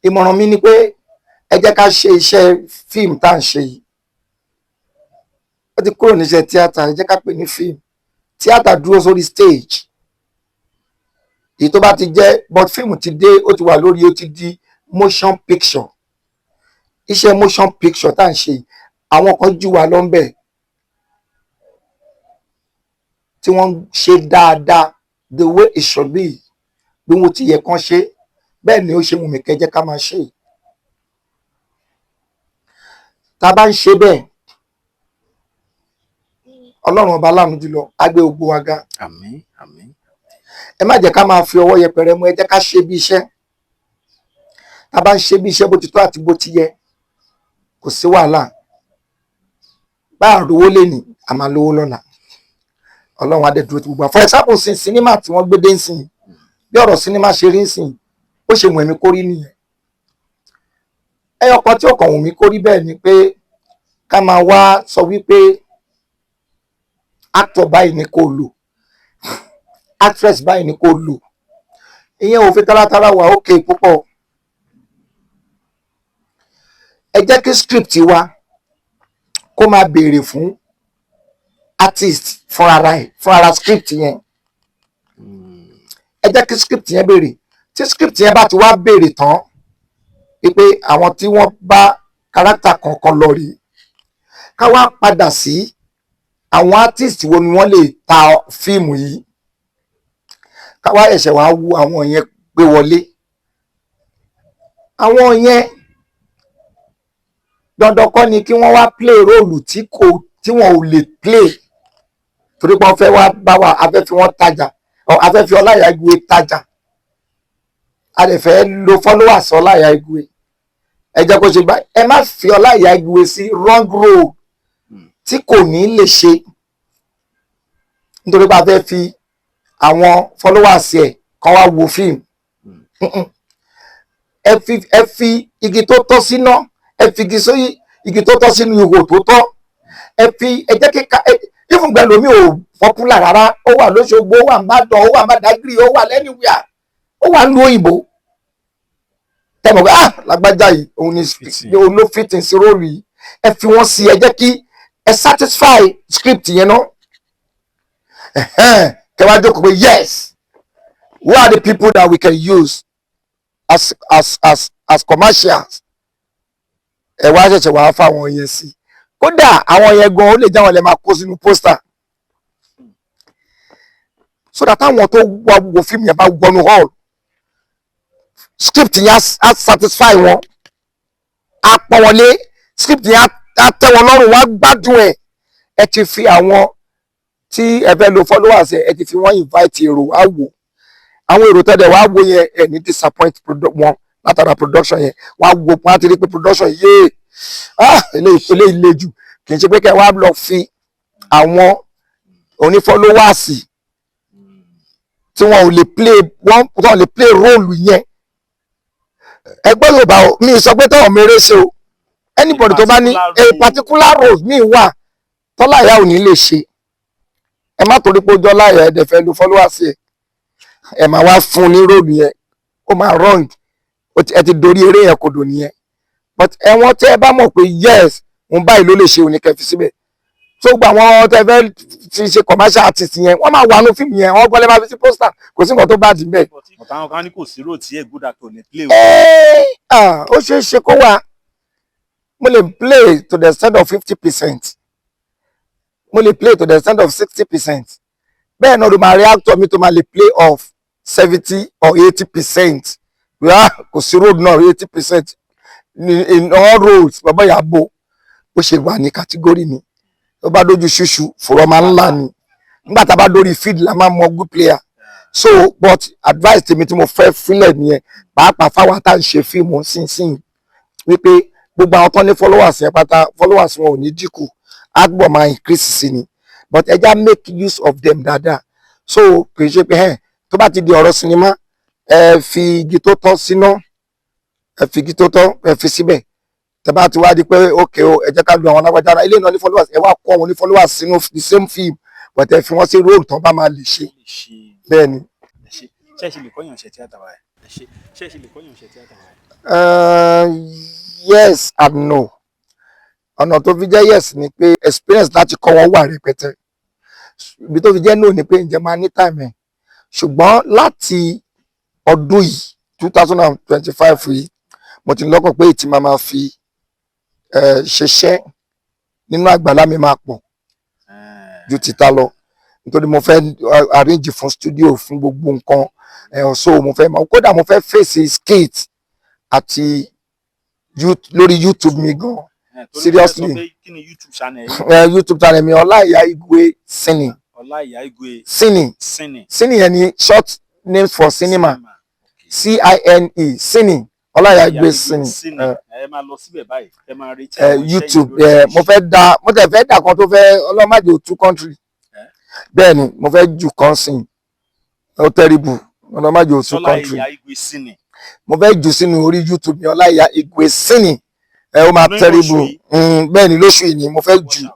ìmọ̀ràn mi ni pé ẹ jẹ́ ká ṣe iṣẹ́ fíìmù tá à ń ṣe yìí ó ti kúrò níṣẹ́ tíátà ẹ jẹ́ ká pè ní fíìmù tíátà dúró sórí stage èyí tó bá ti jẹ́ but fíìmù ti dé ó ti wà lórí ó ti di motion picture iṣẹ́ motion picture tá à ń ṣe yìí àwọn kan jù wá lọ ń bẹ̀ tí wọ́n ń ṣe dáadáa the way it should be bí wọ́n ti yẹ kán ṣe bẹ́ẹ̀ ni ó ṣe mú mi kẹjẹ́ ká máa ṣe tá a bá ń ṣe bẹ́ẹ̀ ọlọ́run ọba láàánú jùlọ á gbé gbogbo wa ga àmín àmín ẹ má jẹ́ ká máa fi ọwọ́ yẹpẹrẹ mú ẹ jẹ́ ká ṣe bí iṣẹ́ tá a bá ń ṣe bí iṣẹ́ bó ti tó àti bó ti yẹ kò sí wàhálà bá a rówó lẹ́nìí a máa lówó lọ́la ọlọ́run adé dúró ti gbogbo for example sin sinimá tí wọ́n gbé dé ń sìn bí ọ̀rọ̀ sinimá ṣe rí ń sìn ó ṣe wù mí kó rí nìyẹn ẹyọ kan tí ó kàn wù mí kó rí bẹ́ẹ̀ ni pé ká máa wá sọ wípé actor báyìí ni kò lò actress báyìí ni kò lò ìyẹn ò fi taratara wà ókè púpọ̀ ẹ jẹ́ kí script wa kó máa béèrè fún artist fúnra script yẹn ẹ jẹ́ kí script yẹn béèrè tí script yẹn bá ti wá béèrè tán wípé àwọn tí wọ́n bá character kankan lọ rí ká wá padà sí àwọn artist wo ni wọ́n lè ta fíìmù yìí ká wá ẹ̀ṣẹ̀ wá wo àwọn yẹn gbé wọlé àwọn yẹn dandan kọ́ ni kí wọ́n wá play role tí wọ́n ò lè play torí pé wọ́n fẹ́ wá bá wa afẹ́ fi wọ́n tajà afẹ́ fi Ọláìyá Igwe tajà a lè fẹ́ lo followers Ọláìyá Igwe ẹ jẹ́ kó ṣe gbá ẹ má fi Ọláìyá Igwe sí wrong road tí kò ní lè ṣe nítorí pé a fẹ́ fi àwọn followers ẹ̀ kan wá wo fíìmù ẹ fi igi tó tọ́ síná ẹ fi igi tó tọ́ sínú ihò tó tọ́ ẹ jẹ́ kíka ìfúngbẹ́ lomi ò popular rárá ó wà lóṣogbo ó wà nìbàdàn ó wà Badagry ó wà lẹ́nìwíà ó wà ní òyìnbó tẹ́mọ̀ pé lágbájá yìí òun ni òun ló fit in sí róòlù yìí ẹ fi wọ́n sí ẹ jẹ́ kí ẹ satisfy script yẹn náà kẹwàá jókòó pé yes who are the people that we can use as commercials ẹ wá ṣẹ̀ṣẹ̀ wá fáwọn yẹn sí kódà àwọn yẹn gan ó lè jáwọn lè máa kó sínú pósítà so that àwọn tó wá wo fíìmù yẹn bá wọnú hall script yẹn á satisfy wọn á pọ́n wọn lé script yẹn á tẹ́ wọn lọ́rùn wá gbádùn ẹ ti fi àwọn tí ẹ fẹ́ lo followers ẹ ti fi wọ́n invite èrò wá wò àwọn èrò tẹ́lẹ̀ wá wò yẹn ẹ ní disappoint wọn látara production yẹn wá wò wọn á ti rí pé production yéé eléyìí le jù kì í ṣe pé kẹ́ wá lọ fi àwọn oní followers tí wọn ò lè play role yẹn. Ẹgbẹ́ Yorùbá mi sọ pé táwọn mèrè ṣe o, anybody tó bá ní a particular role mi wà tọ́láyà ò ní lè ṣe. Ẹ má torí pé ojú ọláyà ẹ̀dẹ̀ fẹ́ lu followers ẹ máa wá fún ní role yẹn, ó máa wrong, ẹ ti dorí eré yẹn kodò nìyẹn. But ẹ̀wọ̀n tí ẹ bá mọ̀ pé yes òun báyìí ló lè ṣe òní kẹfì síbẹ̀, tó gba àwọn tẹ fẹ́ fi ṣe commercial artist yẹn wọ́n máa wà nínú fíìmù yẹn, wọ́n gbọ́dọ̀ máa fi sí poster, kò sí nǹkan tó bá dì bẹ́ẹ̀. Àwọn kan ní kò sí rò tí good actor lè play. Ó ṣeé ṣe kó wà, mo lè play to the extent of 50%, mo lè play to the extent of 60%, bẹ́ẹ̀ náà ló máa rí actor mi tó máa lè play of 70 or 80%. Kò sí road náà 80% in all roads. Bàbá Ìyábọ̀ ó ṣe wà ní category ni, ó bá dójú ṣúṣú fòrọ̀ máa ń là ní, nígbà tá a bá dórí field la máa mọ good player. So but advice tèmi tí mo fẹ́ fílẹ̀ nìyẹn, pàápàá fáwọn tá à ń ṣe fíìmù sínsìn, wípé gbogbo àwọn tó ní followers yẹn pátá followers wọn ò ní dínkù, á gbọ́ máa increase sí ni, but ẹ já make use of them dáadáa. So kì í ṣe pé tó bá ti di ọ̀rọ̀ sinimá ẹ fi igi tó tọ́ síná, ẹ fi igi tó tọ́ ẹ fi síbẹ̀, tẹ bá ti wá di pé ok o ẹ jẹ́ ká lu àwọn alágbájára ilé náà ní followers, ẹ wá kó àwọn ní followers sínú the same film, but ẹ fi wọ́n sí role tán bá máa lè ṣe. Bẹ́ẹ̀ ni. Ṣé lè kọ́yàn ṣe tíátà báyìí? Ṣé lè kọ́yàn ṣe tíátà báyìí? Yes and no. Ọ̀nà tó fi jẹ́ yes ni pé experience láti kọ́ wọn wà rẹpẹtẹ. Ibi tó fi jẹ́ no ni pé ǹjẹ́ máa ní time ẹ̀. Ṣùgbọ́n láti ọdún yìí 2025 yìí mo ti lọ́kàn pé ìtì máa fi ṣiṣẹ́ nínú àgbàlá mi máa pọ̀ ju títà lọ, nítorí mo fẹ́ arrange fún studio fún gbogbo nǹkan. So mo fẹ́ kódà mo fẹ́ face skit àti lórí YouTube mi gan. Seriously. YouTube channel mi Ọláìyá Igwe Cine. Ọláìyá Igwe Cine yẹn ni short names for cinema. CINE Cine. Ọláìyá Igwe Cine. Ẹ máa lọ síbẹ̀ báyìí, ẹ máa retí YouTube mo tẹ̀ fẹ́ dà kan tó fẹ́ ọlọ́màjò 2 country. Bẹ́ẹ̀ ni mo fẹ́ jù kan sìn ó terrible ọlọ́màjò 2 country. Ọláìyá Igwe Cine. Mo fẹ́ jù sínú orí YouTube mi Ọláìyá Igwe Cine. Ó máa terrible. Bẹ́ẹ̀ ni lóṣù yìí ni mo fẹ́ jù.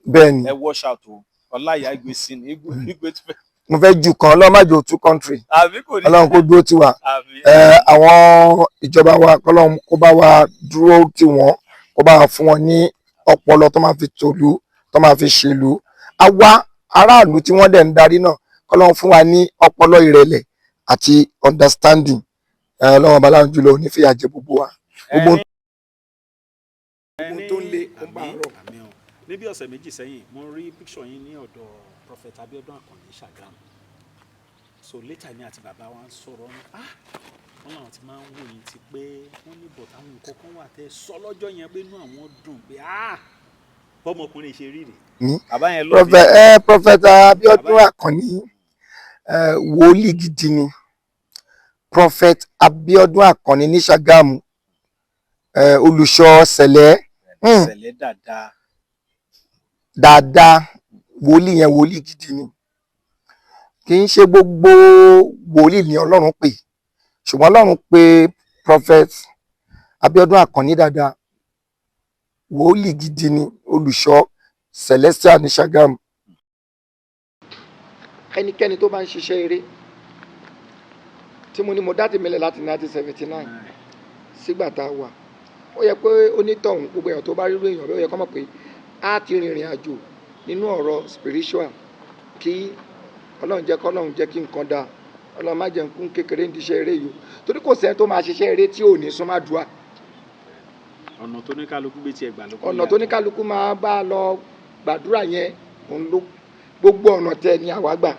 Bẹ́ẹ̀ ni. Ẹ wash out o Ọláìyá Igwe Cine. Igwe tó fẹ́. Mo fẹ́ jù kan ọlọ́màjò 2 country. Ọlọ́run kó dúró tì wá. Àwọn ìjọba wa kọ́lọ́run kó bá wa dúró tì wọ́n, kó bá wa fún wọn ní ọpọlọ tó máa fi tòlú, tó máa fi ṣèlú. Àwa aráàlú tí wọ́n dẹ̀ ń darí náà kọ́lọ́run fún wa ní ọpọlọ ìrẹ̀lẹ̀ àti understanding. Ọlọ́run ọba láwọn jùlọ onífìyà jẹ gbogbo wa. Gbogbo tó ń lé ó bá rọ̀. Níbi ọ̀sẹ̀ méjì sẹ́yìn mo rí picture yín ní ọ̀dọ̀ Prophet Abiodun Akanni Ṣàgámù. So later ni àti bàbá wa ń sọ̀rọ̀ wọ́n làwọn ti máa ń wò yín ti pé wọ́n ní bọ̀t àwọn nǹkan kan wà tẹ́ sọ lọ́jọ́ yẹn pé inú àwọn dùn pé bọ́mọkùnrin ṣe rí rè. Bàbá yẹn lọ bí. Prophet Abiodun Akanni wòlíì gidi ni. Prophet Abiodun Akanni ní Ṣàgámù olùṣọ́ sẹ̀lẹ̀. Sẹ̀lẹ̀ dáadáa wòlíì yẹn wòlíì gidi ni. Kì í ṣe gbogbo wòlíì ni Ọlọ́run pè, ṣùgbọ́n Ọlọ́run pè Prophet Abiodun Akanni dáadáa. Wòlíì gidi ni olùṣọ́ Celestial ní Ṣàgámù. Ẹnikẹ́ni tó bá ń ṣiṣẹ́ eré tí mo ní mo dá tèmi lẹ̀ láti 1979 sígbà tá a wà, ó yẹ pé onítọ̀hún gbogbo èèyàn tó bá rí èèyàn bẹ́ẹ̀ ó yẹ kó mọ̀ pé a ti rìnrìn àjò nínú ọ̀rọ̀ spiritual kí Ọlọ́run jẹ́ kí nǹkan dáa. Ọlọ́run má jẹ́ nkún kékeré ní iṣẹ́ eré yìí, torí kò sẹ́ni tó máa ṣiṣẹ́ eré tí ò ní súnmọ́ àdúrà. Ọ̀nà tó ní kálukú gbé tiẹ̀ gbà lóko. Ọ̀nà tó ní kálukú máa bá lọ gbàdúrà yẹn òun ló gbogbo ọ̀nà tẹ ni àwa gbà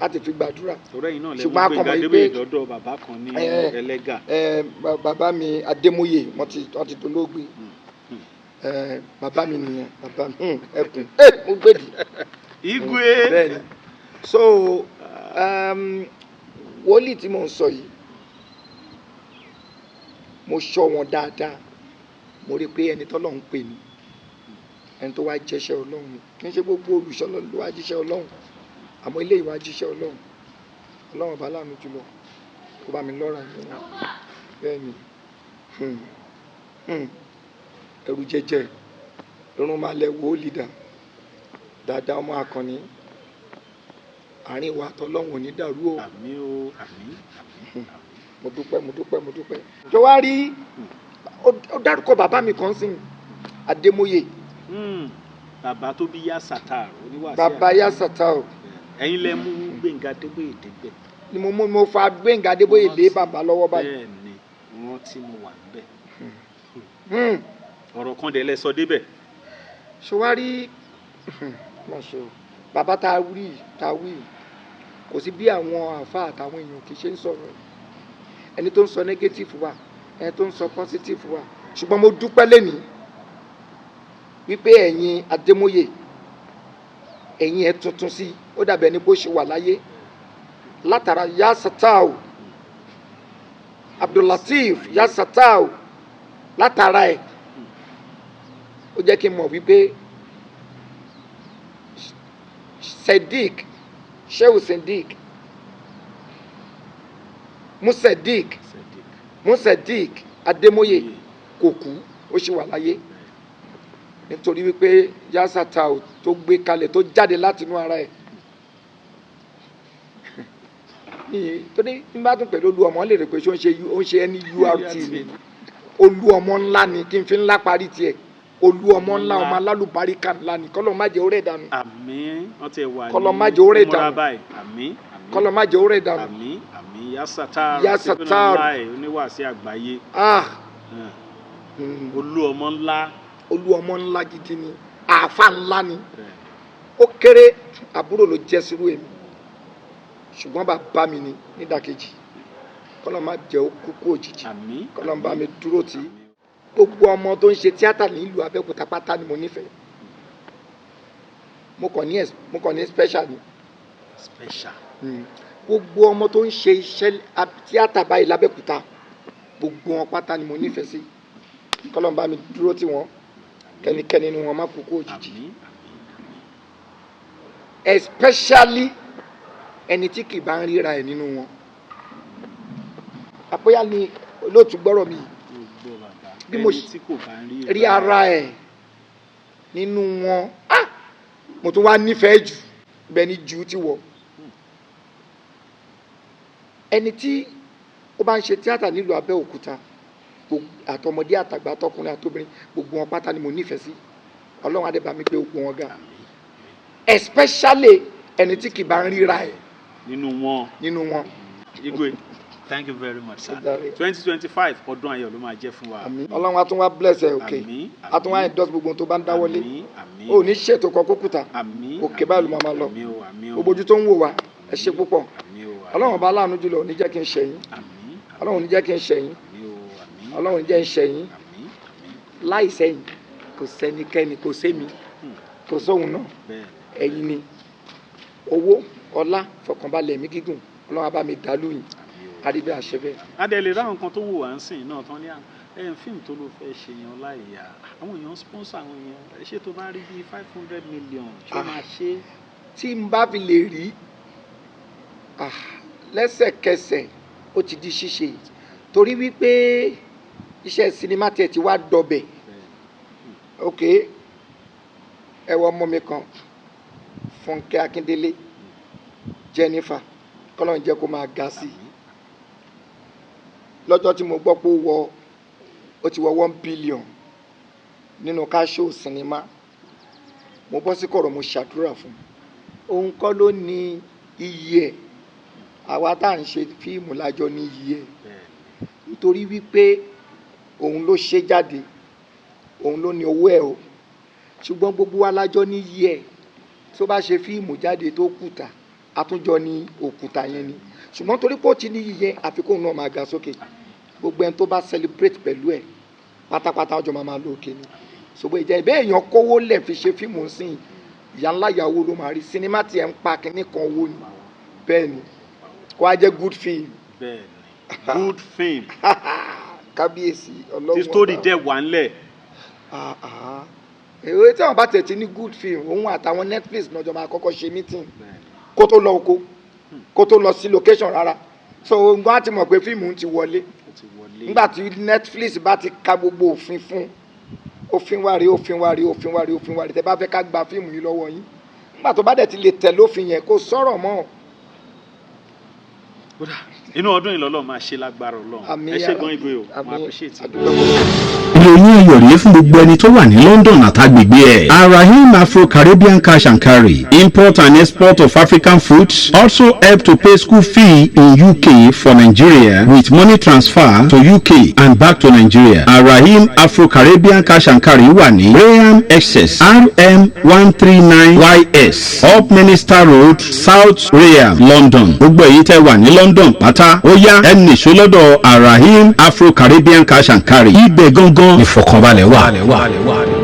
láti fi gbàdúrà. Ṣùgbọ́n a kọ̀ mọ́ pé ìdọ́dọ̀ bàbá kan ní Ẹlẹ́gà. Bàbá mi Adémóyè wọ́n ti dolóògbé. Bàbá mi nìyẹn, bàbá mi ẹkùn mo gbèdì. Igwe. Bẹ́ẹ̀ni. So wòlíì tí mò ń sọ yìí mo ṣọ́ wọn dáadáa, mo rí pé ẹni tọ́lọ́run pè ní ẹni tó wá jẹ́ṣẹ́ ọlọ́run kì í ṣe gbogbo olùṣọ́ ló wá jíṣẹ́ ọlọ́run àmọ́ ilé ìwà jíṣẹ́ ọlọ́run ọlọ́run ọba láàánú jùlọ kó bá mi lọ́ra ní wọn bẹ́ẹ̀ ni ẹrù jẹjẹ irun máa lẹ wo lídà dáadáa ọmọ akọni àárín wa àtọlọ́run ò ní dàrú o. àmín o àmín àmín. mo dúpẹ́. jọ wá rí ó dárúkọ bàbá mi kan sìn Adémóyè. bàbá tó bí Yá Sàtàr oníwàásù. bàbá Yá Sàtàr. ẹ̀yin lẹ mú Gbénga Adébóyè débẹ̀. ni mo fa Gbénga Adébóyè lé bàbá lọ́wọ́ báyìí. bẹ́ẹ̀ ni wọ́n tí mo wà níbẹ̀. ọ̀rọ̀ kan dẹ̀ lẹ sọ débẹ̀. ṣọwárí bàbá tá a wí kò sí bí àwọn àfa àtàwọn èèyàn kì í ṣe ń sọ̀rọ̀ ẹni tó ń sọ negative wa ẹni tó ń sọ positive wa ṣùgbọ́n mo dúpẹ́ lẹ́nìí wípé ẹ̀yin Adémóyè ẹ̀yin ẹ̀ tuntun sí ó dàbẹ̀ ní bó ṣe wà láyé látara Yá Sàtàr Abdulateef Yá Sàtàr látara ẹ̀ ó jẹ́ kí n mọ̀ wípé Sadiq Shehu Sadiq Musadik Adémóyè kò kú ó ṣì wà láyé nítorí wípé Yá Sàtàr tó gbé kalẹ̀ tó jáde láti inú ara ẹ̀ torí n bá tún pẹ̀lú olú ọmọ lè rè pé ṣé ó ń ṣe ẹni URT ni olú ọmọ ńlá ni kí n fi ńlá parí tiẹ̀ olú ọmọ ńlá ọmọ alálùbáríkà ńlá ni kọ́lọ́ má jẹ́ oré dànù. àmín wọ́n ti wà ní kọ́lọ́ má jẹ́ oré dànù. àmín kọ́lọ́ má jẹ́ oré dànù. àmín Yá Sàtàr oníwàásù àgbáyé. olú ọmọ ńlá gidi ni àáfà ńlá ni ó kéré àbúrò ló jẹ́ sírú èmi ṣùgbọ́n bàbá mi ni nídàkejì kọ́lọ́ má jẹ́ ó kúkú òjijì kọ́lọ́ má bá mi dúró tì í gbogbo ọmọ tó ń ṣe tíátà nílùú Abẹ́òkúta pátá ni mo nífẹ̀ẹ́ mo kàn ní special ni gbogbo ọmọ tó ń ṣe iṣẹ́ tíátà báyìí lábẹ́òkúta gbogbo wọn pátá ni mo nífẹ̀ẹ́ sí kọ́lọ́ bá mi dúró tì wọ́n kẹ́nikẹ́ni ni wọ́n má kúkú òjijì especially ẹni tí kì bá ń ríra ẹ̀ nínú wọn àpóyá ni olóòtú gbọ́rọ̀ mi bí mo rí ara ẹ̀ nínú wọn mo tún wá nífẹ̀ẹ́ jù bẹ́ẹ̀ ni jù ti wọ̀ ẹni tí ó bá ń ṣe tíátà nílùú Abẹ́òkúta àtọmọdé àtàgbà àtọkùnrin àtobìnrin gbogbo wọn pátá ni mo nífẹ̀ẹ́ sí Ọlọ́run adé bá mi gbé gbogbo wọn ga especially ẹni tí kì bá ń ríra ẹ̀ nínú wọn. Igwe, thank you very much sir. 2025 ọdún ayọ̀ ló máa jẹ́ fún wa. Ọlọ́run á tún wá bless ẹ òkè á tún wá endorse gbogbo tó bá ń dáwọ́lé ó ní ṣètò kan kókùtà òkè báyìí ló máa lọ gbogbo ojú tó ń wò wá ẹ ṣe púpọ̀ Ọlọ́run bá láàánú jùlọ ò ní jẹ́ kí n ṣẹ̀yìn Ọlọ́run ò ní jẹ́ kí n ṣẹ̀yìn Ọlọ́run ò ní jẹ́ n ṣẹ̀yìn láì sẹ́yìn kò sẹ́nikẹ́ni kò sẹ́mi kò sóhun náà ẹ̀yin ni owó ọlá fọkànbalẹ̀ mi gígùn Ọlọ́run á bá mi dàlú yìí àríbẹ̀ àṣẹbẹ̀. adẹ̀lẹ̀ ráwọn kan tó wò wá ń sìn náà tán ní fíìmù tó ló fẹ́ ṣe yan Ọláìyá àwọn èèyàn sponsor àwọn èèyàn ṣé tó bá rí bíi 500 million ṣé máa ṣe. tí n bá fi lè rí lẹ́sẹ̀kẹsẹ̀ ó ti di ṣíṣe torí wípé iṣẹ́ sinimá tiẹ̀ ti wá dọbẹ̀ ok ẹ wọ ọmọ mi kan Fúnkẹ́ Akíndélé Jennifer kọ́lọ́n jẹ́ kó máa ga sí i lọ́jọ́ tí mo gbọ́ pé ó ti wọ 1 billion nínú ká show sinimá mo bọ́ sí kọ̀rọ̀ mo ṣàdúrà fún òun kọ́ ló ní iyì ẹ̀ àwa tá à ń ṣe fíìmù lájọ ní iyì ẹ̀ nítorí wípé òun ló ṣe jáde òun ló ní owó ẹ̀ o ṣùgbọ́n gbogbo wa lájọ ní iyì ẹ̀ tó bá ṣe fíìmù jáde tó kùtà àtúnjọ ní òkúta yẹn ni ṣùgbọ́n torí pé ó ti ní iyì yẹn àfikún náà máa ga sókè gbogbo ẹni tó bá celebrate pẹ̀lú ẹ̀ pátápátá ọjọ́ máa lọ òkè ni ṣùgbọ́n ìjẹ́ ìbẹ́ èèyàn kówó lẹ̀ fi ṣe fíìmù sìn ìyá ńlá ìyàwó ló máa rí sinimá tiẹ̀ ń pa kínní kan owó ni bẹ́ẹ̀ ni kó a jẹ́ good film. bẹ́ẹ̀ ni good film. kábíyèsí ọlọ́wọ́ tí story dẹ̀ wà ńlẹ̀. èwe tí àwọn bá tẹ̀ tí ní good film òun àtàwọn Netflix náà jọ máa kọ́kọ́ ṣe meeting kó tó lọ oko kó tó lọ sí location rárá so nǹkan á ti mọ̀ pé fíìmù ti wọlé nígbà tí Netflix bá ti ka gbogbo òfin fún òfin wárí tẹ bá fẹ́ ká gba fíìmù yìí lọ́wọ́ yín nígbà tó bá dẹ̀ ti lè tẹ̀ lófin yẹn kó sọ̀rọ̀ mọ́. inú ọdún ìlọ́lọ́ máa ṣe lágbára Ọlọ́run ẹ ṣe gan Igwe o mo appreciate it. ìròyìn ayọ̀ rèé fún gbogbo ẹni tó wà ní London àtàgbègbè ẹ̀. Arahim Afro-Caribbean Cash and Carry, import and export of African foods, also help to pay school fee in UK for Nigeria with money transfer to UK and back to Nigeria. Arahim Afro-Caribbean Cash and Carry wà ní Graham Excess RM 139YS Up Minister Road, South Graham, London. gbogbo èyí tẹ́ wà ní London pátá ó yá ẹnì ṣólọ́dọ̀ Arahim Afro-Caribbean Cash and Carry. ibẹ̀ gangan ìfọ̀kànbalẹ̀ wà.